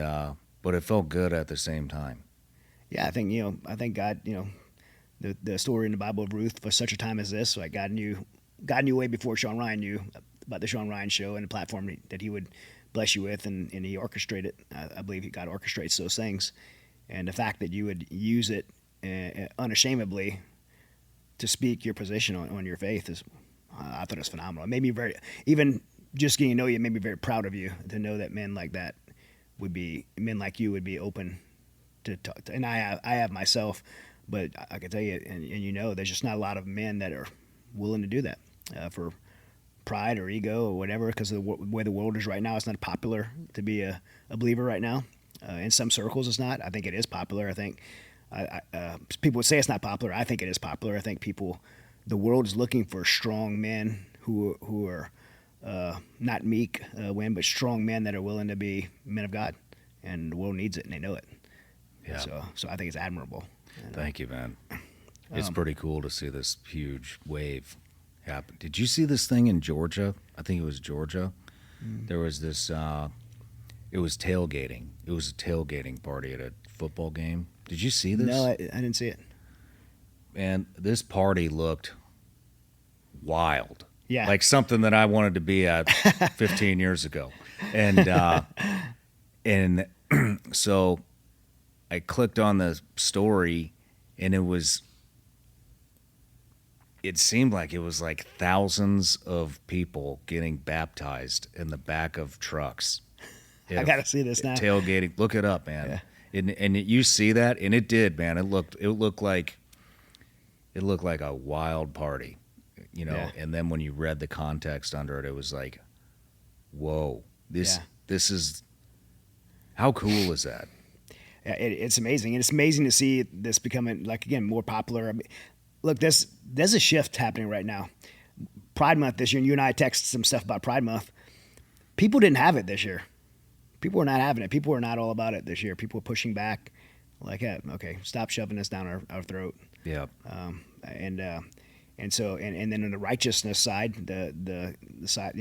but it felt good at the same time. Yeah, I think God, the story in the Bible of Ruth, for such a time as this, like God knew way before Shawn Ryan knew about the Shawn Ryan Show and the platform that he would bless you with, and he orchestrated. I believe God orchestrates those things, and the fact that you would use it unashamedly to speak your position on your faith is, I thought it was phenomenal. It made me even just getting to know you, it made me very proud of you to know that men like you would be open to talk to. And I have myself, but I can tell you, and there's just not a lot of men that are willing to do that for pride or ego or whatever, because of the way the world is right now. It's not popular to be a believer right now. In some circles, it's not. I think it is popular. I think people would say it's not popular. I think it is popular. I think the world is looking for strong men who are not meek, but strong men that are willing to be men of God. And the world needs it, and they know it. Yeah. So I think it's admirable. Thank you, man. It's pretty cool to see this huge wave happen. Did you see this thing in Georgia? I think it was Georgia. There was this. It was tailgating. It was a tailgating party at a football game. Did you see this? No, I didn't see it. And this party looked wild. Yeah. Like something that I wanted to be at 15 years ago. And so I clicked on the story, and it seemed like it was like thousands of people getting baptized in the back of trucks. I got to see this now. Tailgating. Look it up, man. Yeah. And you see that, and it did, man. It looked like a wild party. And then when you read the context under it, it was like, whoa, this is, how cool is that? Yeah, it's amazing. And it's amazing to see this becoming, like, again, more popular. I mean, look, there's a shift happening right now. Pride Month this year, and you and I texted some stuff about Pride Month. People didn't have it this year. People were not having it. People were not all about it this year. People were pushing back, like, hey, okay, stop shoving this down our throat. Yeah. And so then on the righteousness side, the side,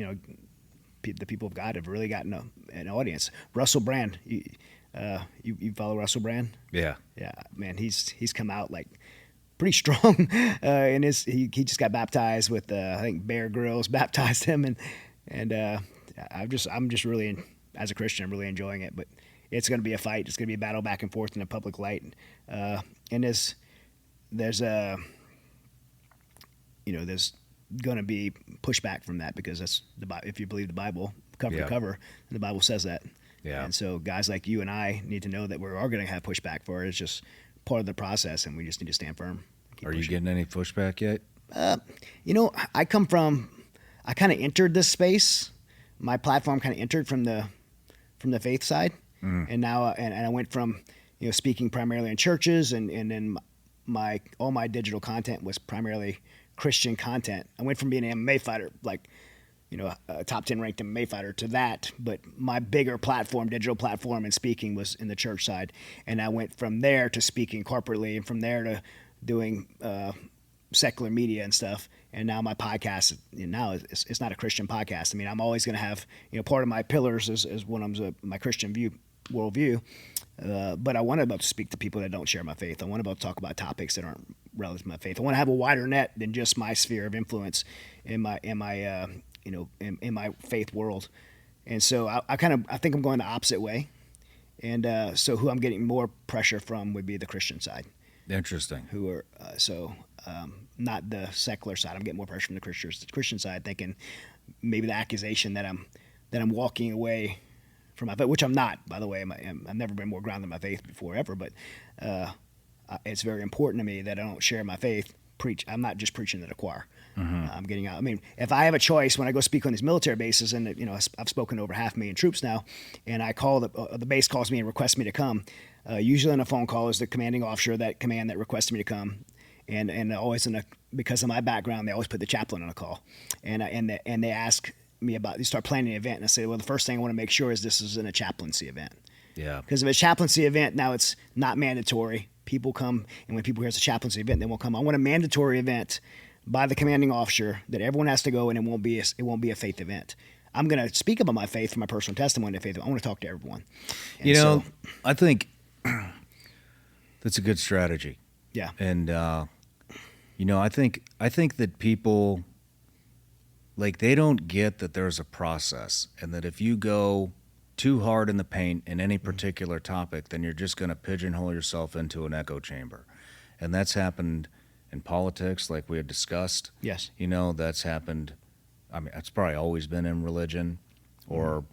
the people of God have really gotten an audience. Russell Brand, You follow Russell Brand? Yeah. Yeah, man, he's come out like pretty strong. He just got baptized with I think Bear Grylls baptized him, and I'm just really, as a Christian, I'm really enjoying it. But it's going to be a fight. It's going to be a battle back and forth in the public light, and there's going to be pushback from that, because that's if you believe the Bible cover to cover, and the Bible says that. Yeah. And so guys like you and I need to know that we are going to have pushback for it. It's just part of the process, and we just need to stand firm. Are you getting any pushback yet? I kind of entered this space. My platform kind of entered from the faith side, and now and I went from speaking primarily in churches, and then all my digital content was primarily Christian content. I went from being an MMA fighter, like a top 10 ranked MMA fighter, to that, but my bigger platform, digital platform, and speaking was in the church side, and I went from there to speaking corporately, and from there to doing secular media and stuff. And now my podcast, now it's not a Christian podcast. I mean, I'm always going to have, part of my pillars is one of them, my Christian worldview. But I want to be able to speak to people that don't share my faith. I want to be able to talk about topics that aren't relative to my faith. I want to have a wider net than just my sphere of influence in my faith world. And so I think I'm going the opposite way. And so who I'm getting more pressure from would be the Christian side. Interesting. Who are not the secular side. I'm getting more pressure from the Christian side, thinking maybe the accusation that I'm walking away from my faith, which I'm not, by the way. I've never been more grounded in my faith before, ever. But it's very important to me that I don't share my faith. I'm not just preaching to the choir. I'm getting out. I mean, if I have a choice when I go speak on these military bases, and I've spoken to over 500,000 troops now, and I call the base calls me and requests me to come. Usually on a phone call is the commanding officer that requested me to come, and always because of my background, they always put the chaplain on a call, and they ask me they start planning an event, and I say, well, the first thing I want to make sure is this isn't a chaplaincy event. Yeah. Because if it's a chaplaincy event, now it's not mandatory. People come, and when people hear it's a chaplaincy event, they won't come. I want a mandatory event by the commanding officer that everyone has to go, and it won't be a faith event. I'm going to speak about my faith from my personal testimony to faith. I want to talk to everyone. And I think that's a good strategy. Yeah. And I think that people, like, they don't get that there's a process, and that if you go too hard in the paint in any particular topic, then you're just going to pigeonhole yourself into an echo chamber. And that's happened in politics, like we had discussed. Yes. That's happened. I mean, it's probably always been in religion, or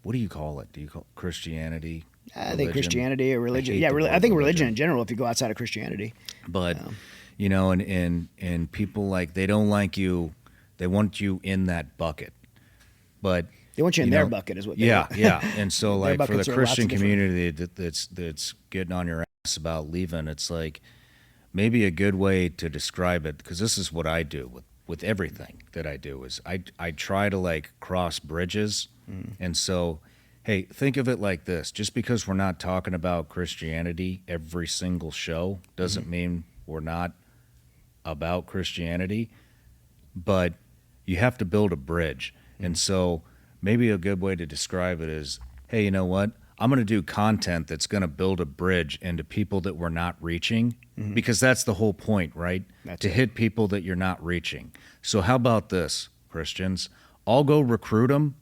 what do you call it? Do you call it Christianity? I think Christianity or religion. I think religion in general, if you go outside of Christianity. But, and people, like, they don't like you. They want you in that bucket. But they want you in their bucket is what they want. Yeah. And so, like, for the Christian community that's getting on your ass about leaving, it's like maybe a good way to describe it, because this is what I do with everything that I do, is I try to, like, cross bridges. And so, hey, think of it like this. Just because we're not talking about Christianity every single show doesn't mean we're not about Christianity, but you have to build a bridge. And so maybe a good way to describe it is, hey, you know what? I'm going to do content that's going to build a bridge into people that we're not reaching, because that's the whole point, right? To hit people that you're not reaching. So how about this, Christians? I'll go recruit them,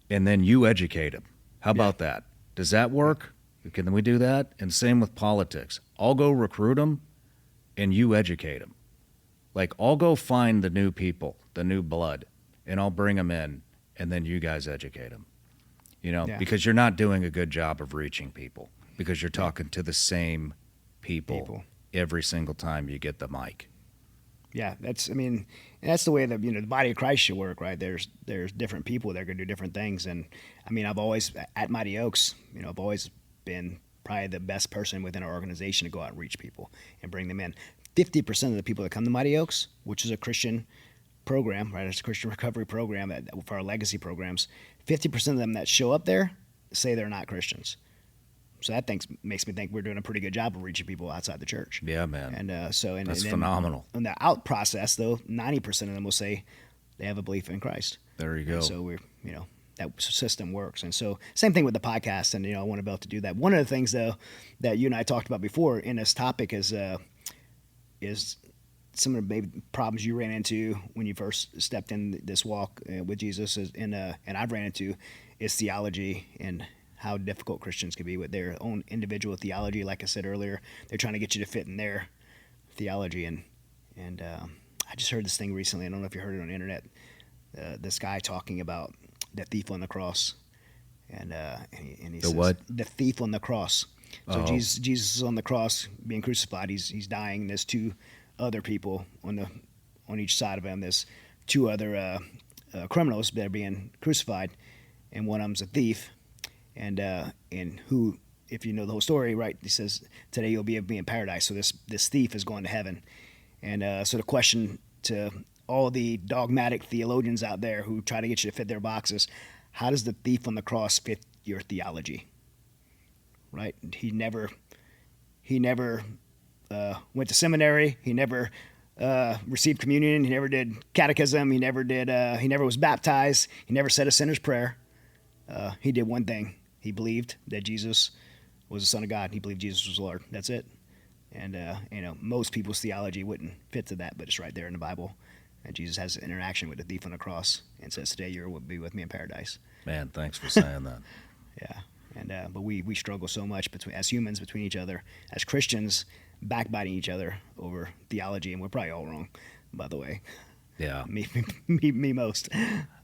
and then you educate them. How about that? Does that work? Can we do that? And same with politics. I'll go recruit them, and you educate them. Like, I'll go find the new people, the new blood, and I'll bring them in, and then you guys educate them. Because you're not doing a good job of reaching people, because you're talking to the same people every single time you get the mic. Yeah, that's the way that the body of Christ should work, right? There's different people that are going to do different things, and I've always at Mighty Oaks, I've always been probably the best person within our organization to go out and reach people and bring them in. 50% of the people that come to Mighty Oaks, which is a Christian program, right? It's a Christian recovery program for our legacy programs. 50% of them that show up there say they're not Christians. So that makes me think we're doing a pretty good job of reaching people outside the church. Yeah, man. And that's phenomenal. In the out process, though, 90% of them will say they have a belief in Christ. There you go. And so we're, that system works. And so same thing with the podcast. And, I want to be able to do that. One of the things though, that you and I talked about before in this topic is some of the maybe problems you ran into when you first stepped in this walk with Jesus and I've ran into is theology and how difficult Christians can be with their own individual theology. Like I said earlier, they're trying to get you to fit in their theology. And I just heard this thing recently. I don't know if you heard it on the internet. This guy talking about the thief on the cross, and he says, what? The thief on the cross. So Jesus is on the cross being crucified. He's dying. There's two other people on each side of him. There's two other criminals that are being crucified, and one of them's a thief, and who, if you know the whole story, right? He says, "Today you'll be in paradise." So this thief is going to heaven, and so the question to all the dogmatic theologians out there who try to get you to fit their boxes: how does the thief on the cross fit your theology? Right? He never went to seminary. He never received communion. He never did catechism. He never was baptized. He never said a sinner's prayer. He did one thing. He believed that Jesus was the Son of God. He believed Jesus was Lord. That's it. And most people's theology wouldn't fit to that, but it's right there in the Bible. And Jesus has an interaction with the thief on the cross and says, "Today you will be with me in paradise." Man, thanks for saying that. Yeah. And but we struggle so much as humans between each other, as Christians, backbiting each other over theology, and we're probably all wrong, by the way. Yeah. Me most.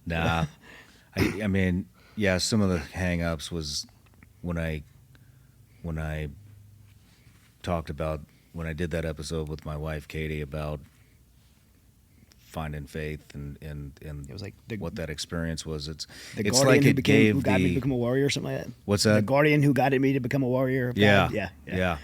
Nah. I mean, yeah, some of the hang-ups was when I talked about, when I did that episode with my wife, Katie, about finding faith and It was like what that experience was. It's guardian like who got me to become a warrior or something like that. What's that? The guardian who guided me to become a warrior of yeah. God. Yeah.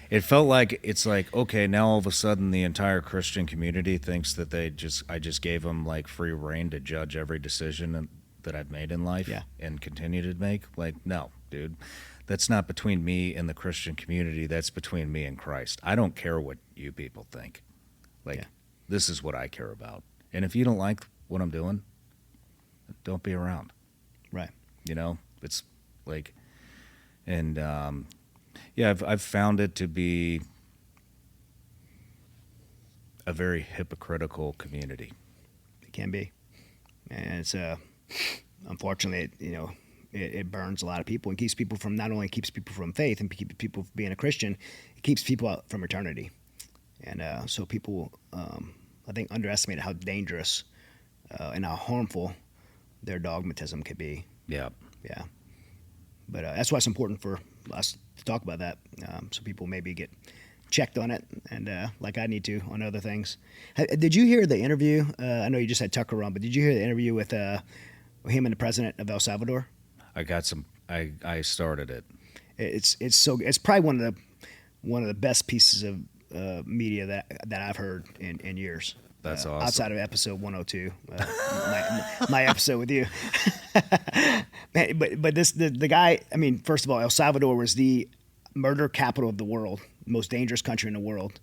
It felt like, it's like, okay, now all of a sudden the entire Christian community thinks that I just gave them like free reign to judge every decision that I've made in life and continue to make. Like, no, dude, that's not between me and the Christian community. That's between me and Christ. I don't care what you people think. Like, this is what I care about. And if you don't like what I'm doing, don't be around. Right. It's like, and I've found it to be a very hypocritical community. It can be. And it's unfortunately, it burns a lot of people and keeps people from, not only keeps people from faith and keeps people from being a Christian, it keeps people out from eternity. And so people, I think, underestimate how dangerous and how harmful their dogmatism could be. Yeah. Yeah. But that's why it's important for us to talk about that, so people maybe get checked on it, and like I need to on other things. Did you hear the interview? I know you just had Tucker on, but did you hear the interview with him and the president of El Salvador? I started it. It's probably one of the best pieces of media that I've heard in years. That's awesome. Outside of episode 102, my episode with you. but the guy, I mean, first of all, El Salvador was the murder capital of the world, most dangerous country in the world.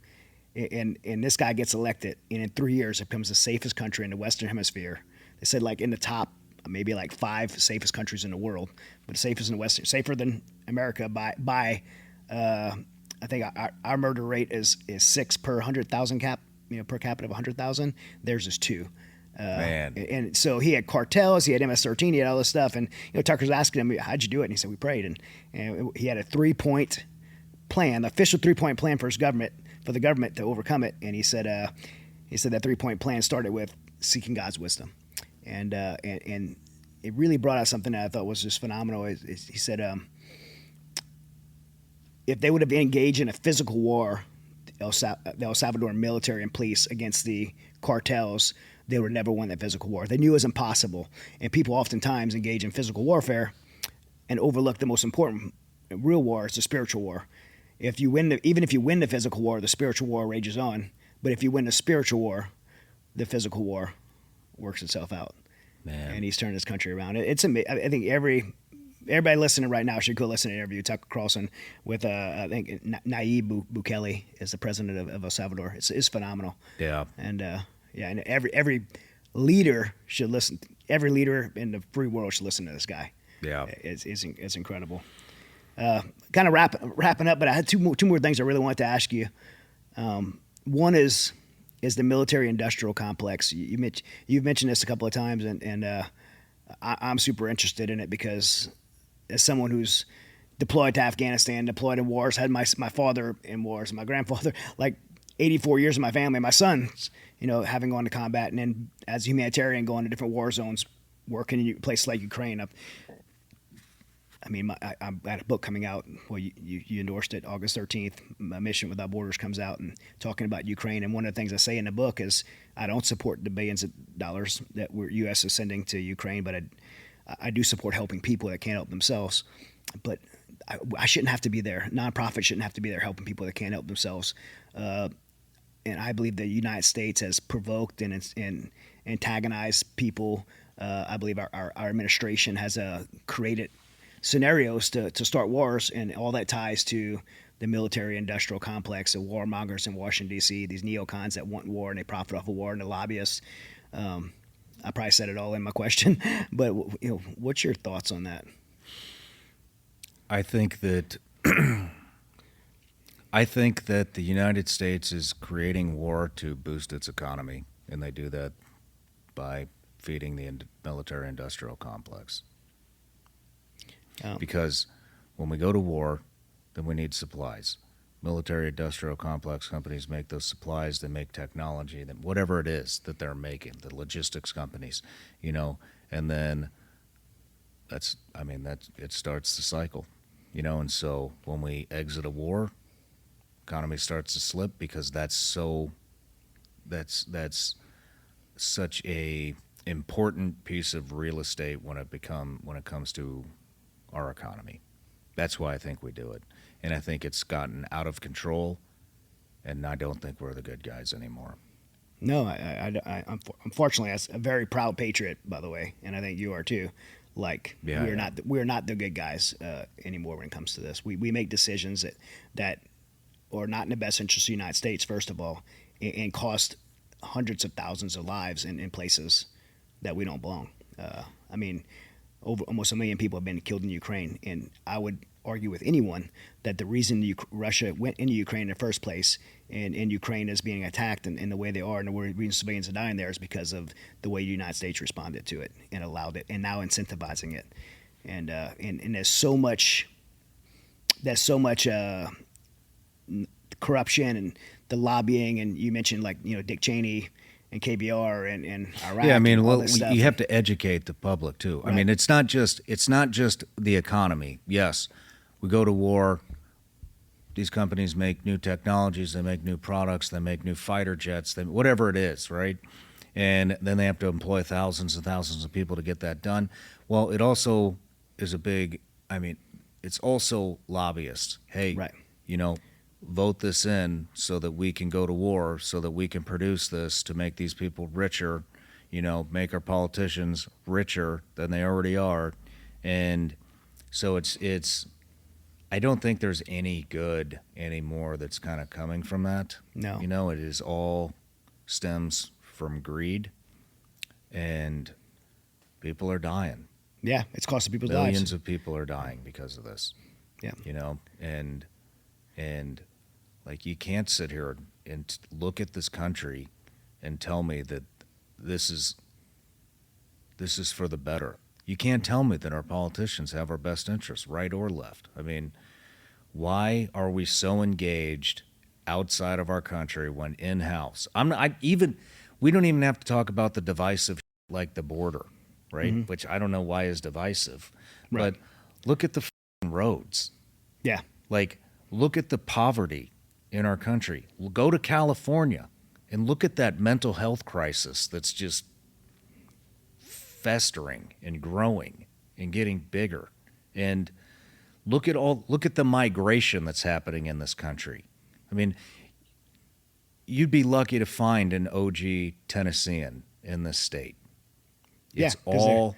And this guy gets elected, and in 3 years, it becomes the safest country in the Western Hemisphere. They said like in the top, maybe like 5 safest countries in the world, but safest in the Western, safer than America by I think our murder rate is 6 per 100,000 per capita of 100,000. Theirs is 2. Man. And so he had cartels, he had MS-13, he had all this stuff. And Tucker's asking him, "How'd you do it?" And he said, "We prayed." And he had a 3-point plan, the official 3-point plan for the government to overcome it. And he said that 3-point plan started with seeking God's wisdom. And it really brought out something that I thought was just phenomenal. He said, if they would have engaged in a physical war, the El Salvador military and police against the cartels, they would never won that physical war. They knew it was impossible. And people oftentimes engage in physical warfare and overlook the most important real war. It's the spiritual war. Even if you win the physical war, the spiritual war rages on. But if you win the spiritual war, the physical war works itself out. Man. And he's turned his country around. It's amazing. I think everybody listening right now should go listen to the interview Tucker Carlson with I think Nayib Bukele is the president of El Salvador. It's phenomenal. Yeah. And and every leader should listen every leader in the free world should listen to this guy. Yeah. It's incredible. Kind of wrapping up, but I had two more things I really wanted to ask you. One is the military industrial complex. You've mentioned this a couple of times, and I'm super interested in it because as someone who's deployed to Afghanistan, deployed in wars, had my father in wars, my grandfather, like 84 years of my family, my sons, having gone to combat, and then as a humanitarian going to different war zones, working in places like Ukraine. I'm got a book coming out. Well, you endorsed it August 13th. My Mission Without Borders comes out and talking about Ukraine. And one of the things I say in the book is I don't support the billions of dollars that U.S. is sending to Ukraine, but I do support helping people that can't help themselves. But I shouldn't have to be there. Nonprofits shouldn't have to be there helping people that can't help themselves. And I believe the United States has provoked and antagonized people. I believe our administration has created scenarios to start wars, and all that ties to the military-industrial complex, the warmongers in Washington, D.C., these neocons that want war and they profit off of war, and the lobbyists. I probably said it all in my question, but what's your thoughts on that? I think that the United States is creating war to boost its economy, and they do that by feeding the military-industrial complex. Because when we go to war, then we need supplies. Military-industrial complex companies make those supplies. They make technology, whatever it is that they're making. The logistics companies, and then it starts the cycle, And so when we exit a war, economy starts to slip because that's such a important piece of real estate when it comes to our economy. That's why I think we do it. And I think it's gotten out of control, and I don't think we're the good guys anymore. No, unfortunately, as a very proud patriot, by the way, and I think you are too. We're not the good guys anymore when it comes to this. We make decisions that are not in the best interest of the United States, first of all, and cost hundreds of thousands of lives in places that we don't belong. Almost 1 million people have been killed in Ukraine, and I would argue with anyone that the reason Russia went into Ukraine in the first place, and Ukraine is being attacked in the way they are, and the reason civilians are dying there is because of the way the United States responded to it and allowed it, and now incentivizing it, and there's so much corruption and the lobbying, and you mentioned Dick Cheney and KBR and Iraq. Yeah, you have to educate the public too. Right. It's not just the economy. Yes, we go to war. These companies make new technologies, they make new products, they make new fighter jets, whatever it is, right? And then they have to employ thousands and thousands of people to get that done. Well, it also is it's also lobbyists. Hey, right. Vote this in so that we can go to war, so that we can produce this to make these people richer, make our politicians richer than they already are. And so it's I don't think there's any good anymore that's kind of coming from that. No. It is all stems from greed, and people are dying. Yeah, it's costing people's lives. Billions of people are dying because of this. Yeah. And you can't sit here and look at this country and tell me that this is for the better. You can't tell me that our politicians have our best interests, right or left. Why are we so engaged outside of our country when in-house? We don't even have to talk about the divisive like the border, right? Mm-hmm. Which I don't know why is divisive. Right. But look at the roads. Yeah. Look at the poverty in our country. Go to California and look at that mental health crisis that's just festering and growing and getting bigger. And look at the migration that's happening in this country. You'd be lucky to find an OG Tennessean in this state. It's all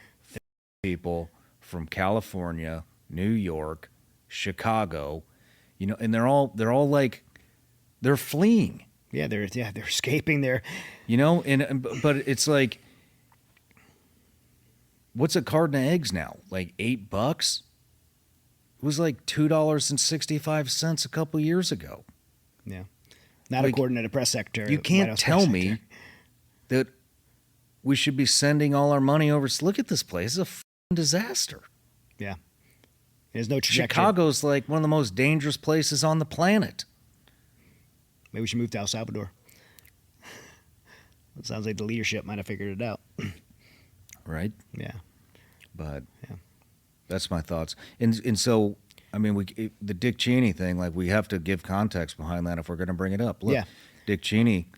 people from California, New York, Chicago, and they're all they're fleeing. Yeah, they're escaping. But it's what's a carton of eggs now? Like $8? It was like $2.65 a couple years ago. Yeah. Not Like, according to the press secretary. You White can't House tell press me secretary. that we should be sending all our money over. Look at this place. It's a f***ing disaster. Yeah. There's no trajectory. Chicago's like one of the most dangerous places on the planet. Maybe we should move to El Salvador. It sounds like the leadership might have figured it out. Right? Yeah. But Yeah. that's my thoughts. And so, I mean, the Dick Cheney thing, like, we have to give context behind that if we're going to bring it up. Look, Yeah. Dick Cheney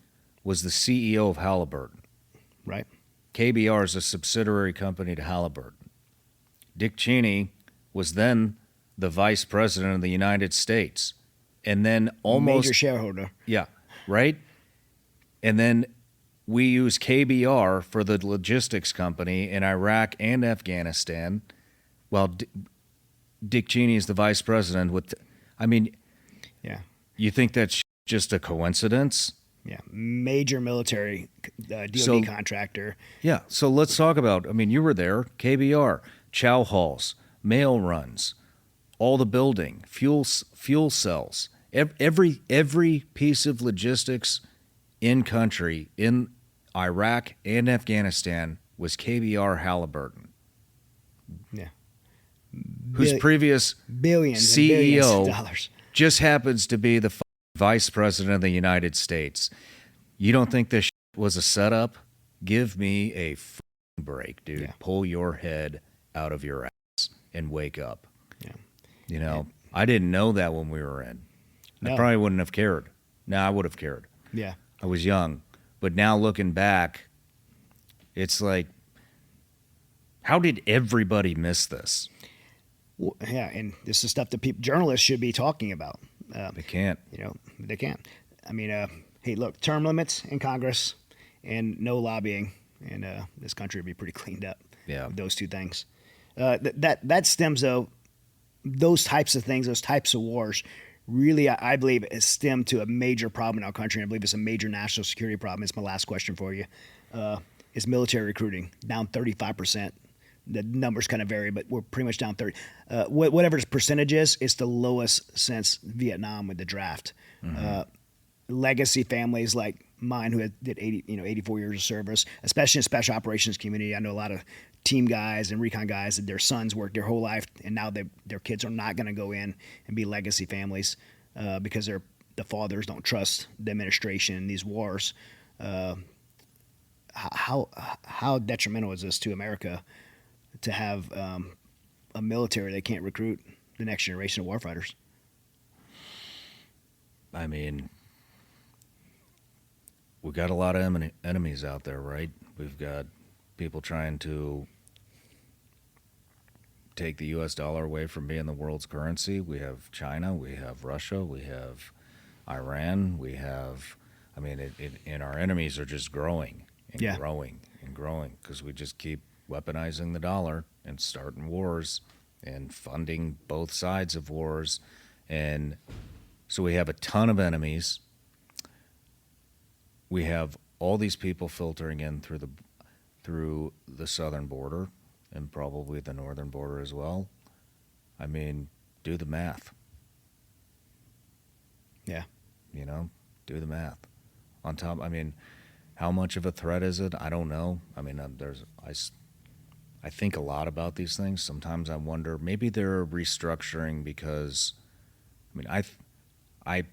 was the CEO of Halliburton. Right. KBR is a subsidiary company to Halliburton. Dick Cheney was then the vice president of the United States. And then almost... Major shareholder. Yeah, right? And then we use KBR for the logistics company in Iraq and Afghanistan, while Dick Cheney is the vice president. I mean, Yeah. you think that's just a coincidence? Yeah. Major military DoD So- contractor. Yeah, so let's talk about, I mean, you were there, KBR, chow halls, mail runs, all the building, fuel cells, every piece of logistics in country, in Iraq and Afghanistan, was KBR Halliburton, Yeah. whose previous Billions and billions of CEO dollars. just happens to be the vice president of the United States. You don't think this was a setup? Give me a break, dude. Yeah. Pull your head out of your ass and wake up. Yeah. You know, I didn't know that when we were in. I No. probably wouldn't have cared. No, I would have cared. Yeah. I was young. But now looking back, it's like, how did everybody miss this? Well, yeah. And this is stuff that journalists should be talking about. They can't. You know, they can't. I mean, hey, look, term limits in Congress and no lobbying, and this country would be pretty cleaned up. Yeah. With those two things. That stems, though, those types of things, those types of wars, really, I believe, it stemmed to a major problem in our country. And I believe it's a major national security problem. It's my last question for you. Is military recruiting down 35%. The numbers kind of vary, but we're pretty much down 30. Whatever the percentage is, it's the lowest since Vietnam with the draft. Legacy families like mine who did 84 years of service, especially in special operations community. I know a lot of team guys and recon guys that their sons worked their whole life, and now their kids are not going to go in and be legacy families because the fathers don't trust the administration in these wars. How detrimental is this to America to have a military that can't recruit the next generation of warfighters? I mean, we got a lot of enemies out there, right? We've got people trying to take the U.S. dollar away from being the world's currency. We have China, we have Russia, we have Iran, we have, I mean, and our enemies are just growing and Yeah. growing and growing because we just keep weaponizing the dollar and starting wars and funding both sides of wars. And so we have a ton of enemies. We have all these people filtering in through the southern border and probably the northern border as well. I mean, do the math. Yeah. You know, do the math. On top, I mean, how much of a threat is it? I don't know. I mean, I think a lot about these things. Sometimes I wonder, maybe they're restructuring because, I mean,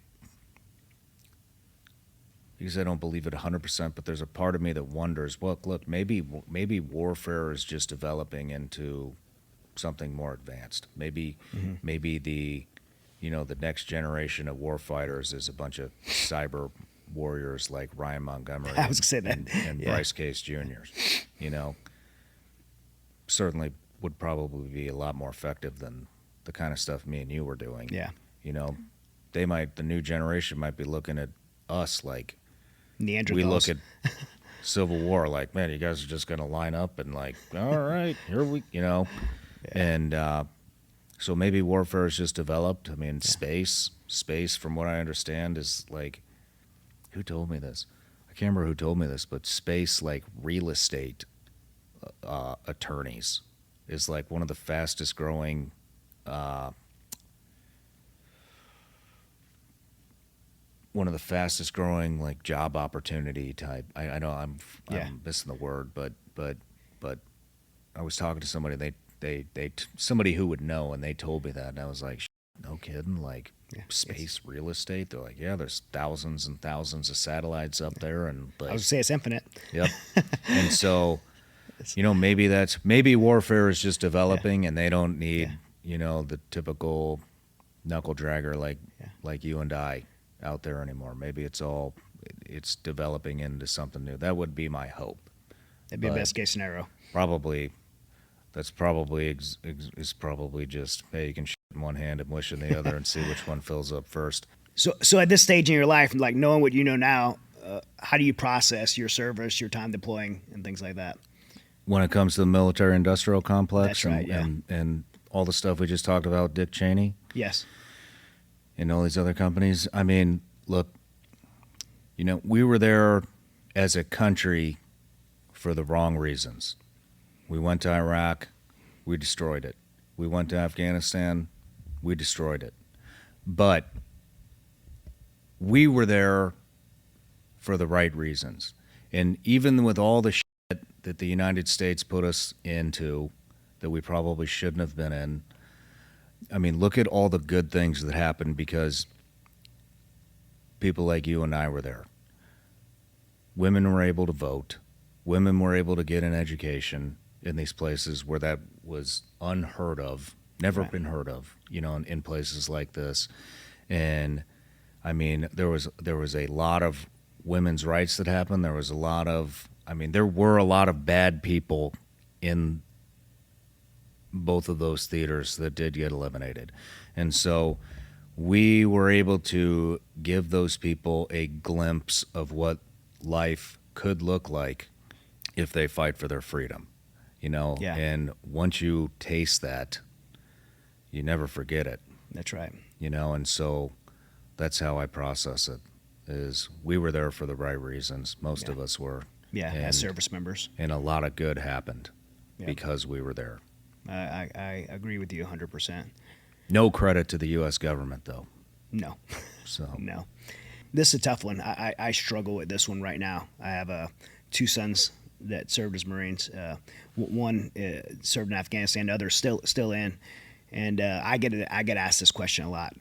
because I don't believe it 100%, but there's a part of me that wonders, well, look, maybe warfare is just developing into something more advanced. Maybe the next generation of warfighters is a bunch of cyber warriors like Ryan Montgomery I was gonna say that. and Yeah. Bryce Case Jr. You know, certainly would probably be a lot more effective than the kind of stuff me and you were doing. Yeah. You know, the new generation might be looking at us like Neanderthals. we look at Civil War like, man, you guys are just going to line up and like, all right, here we, you know. Yeah. And so maybe warfare is just developed. I mean, space, from what I understand, is like, who told me this? I can't remember who told me this, but space, like real estate, attorneys is like one of the fastest growing like job opportunity type. I know I'm missing the word, but I was talking to somebody, somebody who would know, and they told me that, and I was like, no kidding, like space real estate. They're like, yeah, there's thousands and thousands of satellites up there, and like, I was gonna say it's infinite. Yep. And so, maybe warfare is just developing, and they don't need the typical knuckle dragger like you and I out there anymore. Maybe it's developing into something new. That would be my hope. That'd be a best case scenario. That's probably just, hey, you can shit in one hand and wish in the other and see which one fills up first. So at this stage in your life, like knowing what you know now, how do you process your service, your time deploying, and things like that? When it comes to the military-industrial complex, That's right, and all the stuff we just talked about, Dick Cheney, yes, and all these other companies. I mean, look, we were there as a country for the wrong reasons. We went to Iraq, we destroyed it. We went to Afghanistan, we destroyed it. But we were there for the right reasons. And even with all the shit that the United States put us into that we probably shouldn't have been in, I mean, look at all the good things that happened because people like you and I were there. Women were able to vote. Women were able to get an education in these places where that was unheard of, never been heard of, in places like this. And I mean, there was a lot of women's rights that happened. There were a lot of bad people in both of those theaters that did get eliminated. And so we were able to give those people a glimpse of what life could look like if they fight for their freedom, and once you taste that, you never forget it. That's right. And so that's how I process it, is we were there for the right reasons. Most of us were. Yeah, as service members. And a lot of good happened because we were there. I agree with you 100%. No credit to the U.S. government, though. No. So no. This is a tough one. I struggle with this one right now. I have two sons that served as Marines. One served in Afghanistan, the other still in. And I get asked this question a lot.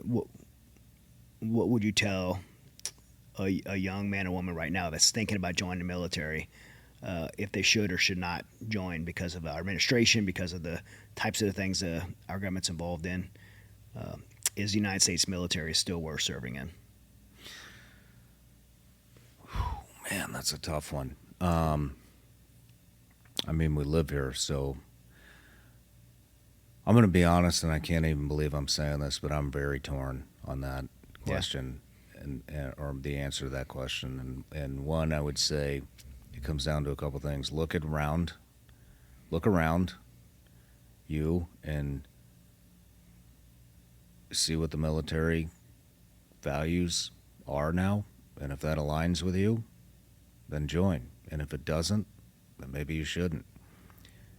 What would you tell a young man or woman right now that's thinking about joining the military, if they should or should not join because of our administration, because of the types of things our government's involved in? Is the United States military still worth serving in? Man, that's a tough one. I mean, we live here, so I'm going to be honest, and I can't even believe I'm saying this, but I'm very torn on that question or the answer to that question. And one, I would say it comes down to a couple things. Look around you and see what the military values are now, and if that aligns with you, then join. And if it doesn't, then maybe you shouldn't.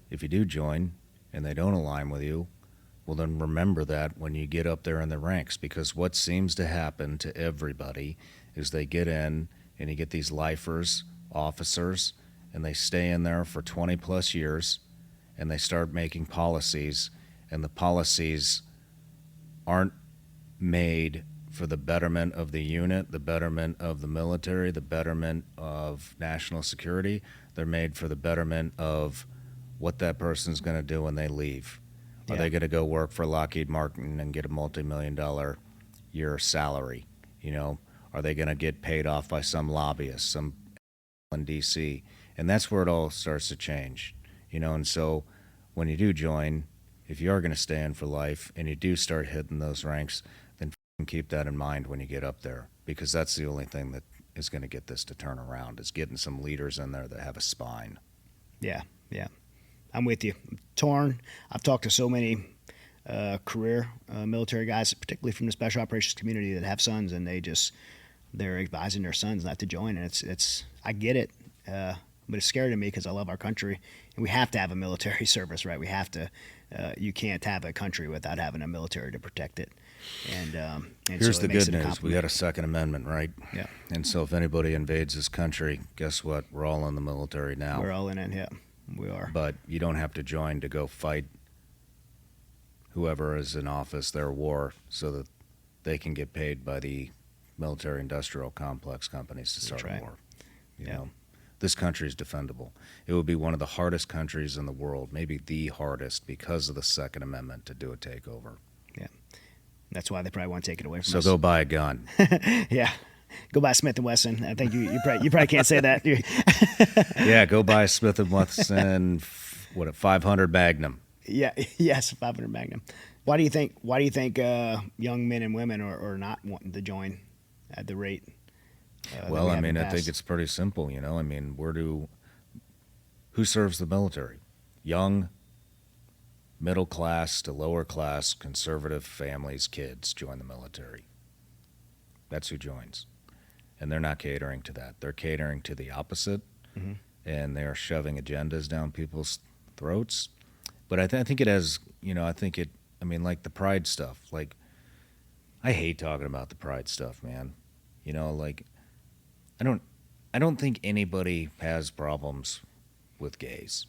If you do join and they don't align with you, well, then remember that when you get up there in the ranks, because what seems to happen to everybody is they get in and you get these lifers, officers, and they stay in there for 20 plus years, and they start making policies, and the policies aren't made for the betterment of the unit, the betterment of the military, the betterment of national security. They're made for the betterment of what that person's going to do when they leave. Are they going to go work for Lockheed Martin and get a multi-million-dollar year salary? Are they going to get paid off by some lobbyist, some in D.C.? And that's where it all starts to change. And so when you do join, if you are going to stay in for life and you do start hitting those ranks, then keep that in mind when you get up there, because that's the only thing that is going to get this to turn around, is getting some leaders in there that have a spine. Yeah. I'm with you. I'm torn. I've talked to so many career military guys, particularly from the special operations community, that have sons, and they're advising their sons not to join. And it's I get it. but it's scary to me because I love our country, and we have to have a military service, right? We have to. You can't have a country without having a military to protect it. And here's so the it makes good it a news: we got a Second Amendment, right? Yeah. And so if anybody invades this country, guess what? We're all in the military now. We're all in it. Yeah, we are. But you don't have to join to go fight whoever is in office their war, so that they can get paid by the military-industrial complex companies to start a war. You know, this country is defendable. It would be one of the hardest countries in the world, maybe the hardest, because of the Second Amendment to do a takeover. Yeah, that's why they probably want to take it away from us. So go buy a gun. Yeah, go buy Smith & Wesson. I think you probably can't say that. Yeah, go buy Smith & Wesson. What, a 500 Magnum? Yeah, yes, 500 Magnum. Why do you think young men and women are not wanting to join at the rate? Well, I mean, I think it's pretty simple, you know. I mean, who serves the military? Young, middle class to lower class, conservative families, kids join the military. That's who joins. And they're not catering to that. They're catering to the opposite, and they are shoving agendas down people's throats. But I think it has, you know, I mean, like the pride stuff. Like, I hate talking about the pride stuff, man. You know, like, I don't think anybody has problems with gays.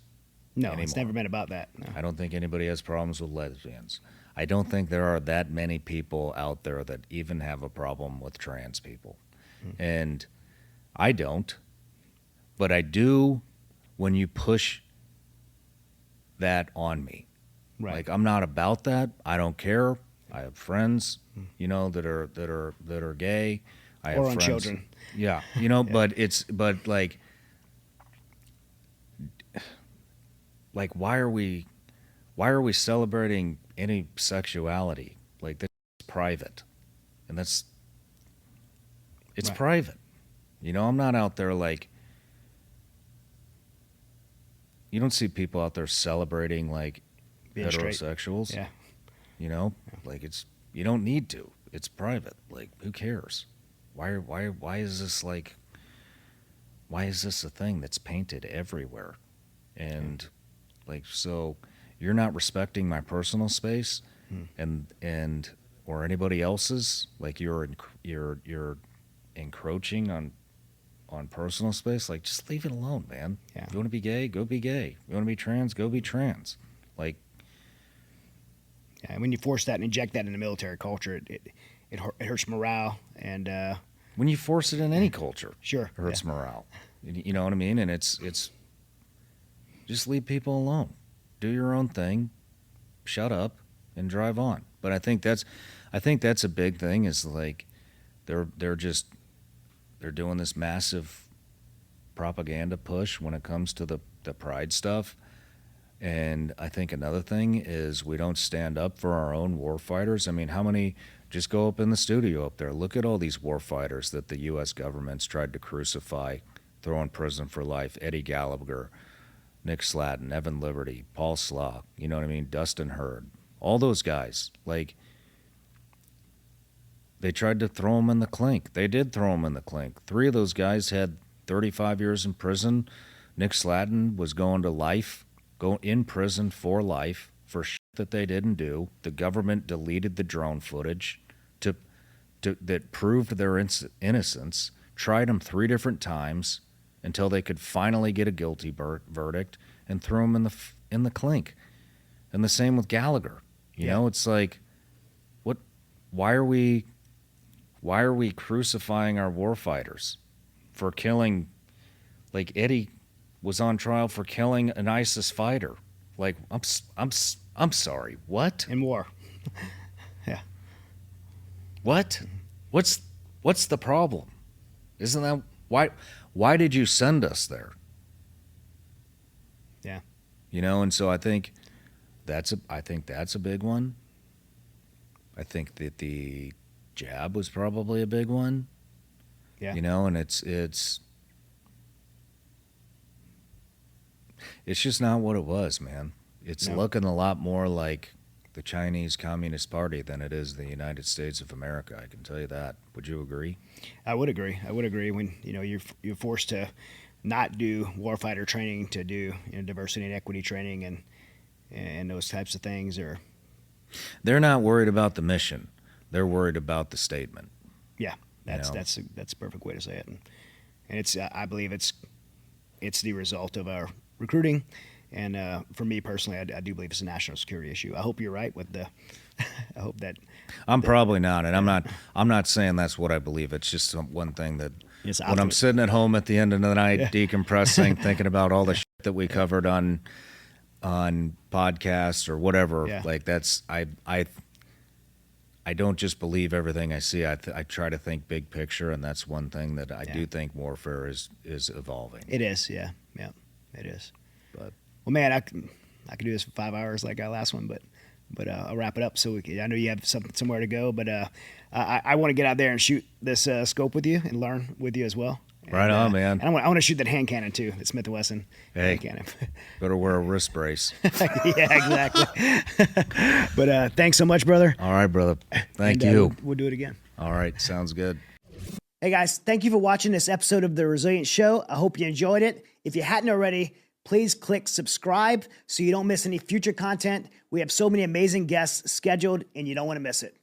No, anymore. It's never been about that. No. I don't think anybody has problems with lesbians. I don't think there are that many people out there that even have a problem with trans people. And I don't. But I do when you push that on me. Right. Like, I'm not about that. I don't care. I have friends, you know, that are gay. I have or on friends, children. Yeah, you know, but like why are we celebrating any sexuality? Like, that's private, and it's right. Private. You know, I'm not out there like, you don't see people out there celebrating like being heterosexuals. Straight. Yeah. You know, like, you don't need to. It's private. Like, who cares? Why is this like? Why is this a thing that's painted everywhere? And like, so you're not respecting my personal space, and or anybody else's. Like, you're encroaching on personal space. Like, just leave it alone, man. Yeah. If you want to be gay, go be gay. If you want to be trans, go be trans. Like, yeah, when you force that and inject that in the military culture, it hurts morale. And when you force it in any culture, sure, it hurts morale. You know what I mean? And it's just leave people alone. Do your own thing. Shut up and drive on. But I think that's a big thing. Is like they're doing this massive propaganda push when it comes to the pride stuff. And I think another thing is we don't stand up for our own warfighters. I mean, how many, just go up in the studio up there, look at all these warfighters that the U.S. government's tried to crucify, throw in prison for life. Eddie Gallagher, Nick Slatton, Evan Liberty, Paul Slaw, you know what I mean, Dustin Hurd, all those guys. Like, they tried to throw them in the clink. They did throw them in the clink. 3 of those guys had 35 years in prison. Nick Slatton was going to life. Go in prison for life for shit that they didn't do. The government deleted the drone footage that proved their innocence, tried them 3 different times until they could finally get a guilty verdict, and threw them in the clink. And the same with Gallagher. You know, it's like, what? Why are we crucifying our warfighters for killing? Like, Eddie was on trial for killing an ISIS fighter. Like, I'm sorry. What? In war. Yeah. What? What's the problem? Isn't that why did you send us there? Yeah. You know, and so I think that's a big one. I think that the jab was probably a big one. Yeah. You know, and it's just not what it was, man. It's looking a lot more like the Chinese Communist Party than it is the United States of America. I can tell you that. Would you agree? I would agree. When, you know, you're forced to not do warfighter training to do diversity and equity training and those types of things? Or they're not worried about the mission; they're worried about the statement. Yeah, that's a perfect way to say it. And it's I believe it's the result of our recruiting. And for me personally, I do believe it's a national security issue. I hope you're right with the. I hope that. I'm probably not, and I'm not saying that's what I believe. It's just one thing that when I'm sitting at home at the end of the night, decompressing, thinking about all the shit that we covered on podcasts or whatever, like that's I don't just believe everything I see. I try to think big picture, and that's one thing that I do think warfare is evolving. It is, yeah, it is. But well, man, I could do this for 5 hours like our last one, but I'll wrap it up so I know you have somewhere to go, but I want to get out there and shoot this scope with you and learn with you as well. Right on, man. And I want to shoot that hand cannon too, the Smith & Wesson hand cannon. Better wear a wrist brace. Yeah, exactly. But thanks so much, brother. All right, brother. Thank you. We'll do it again. All right, sounds good. Hey guys, thank you for watching this episode of The Resilient Show. I hope you enjoyed it. If you hadn't already, please click subscribe so you don't miss any future content. We have so many amazing guests scheduled and you don't want to miss it.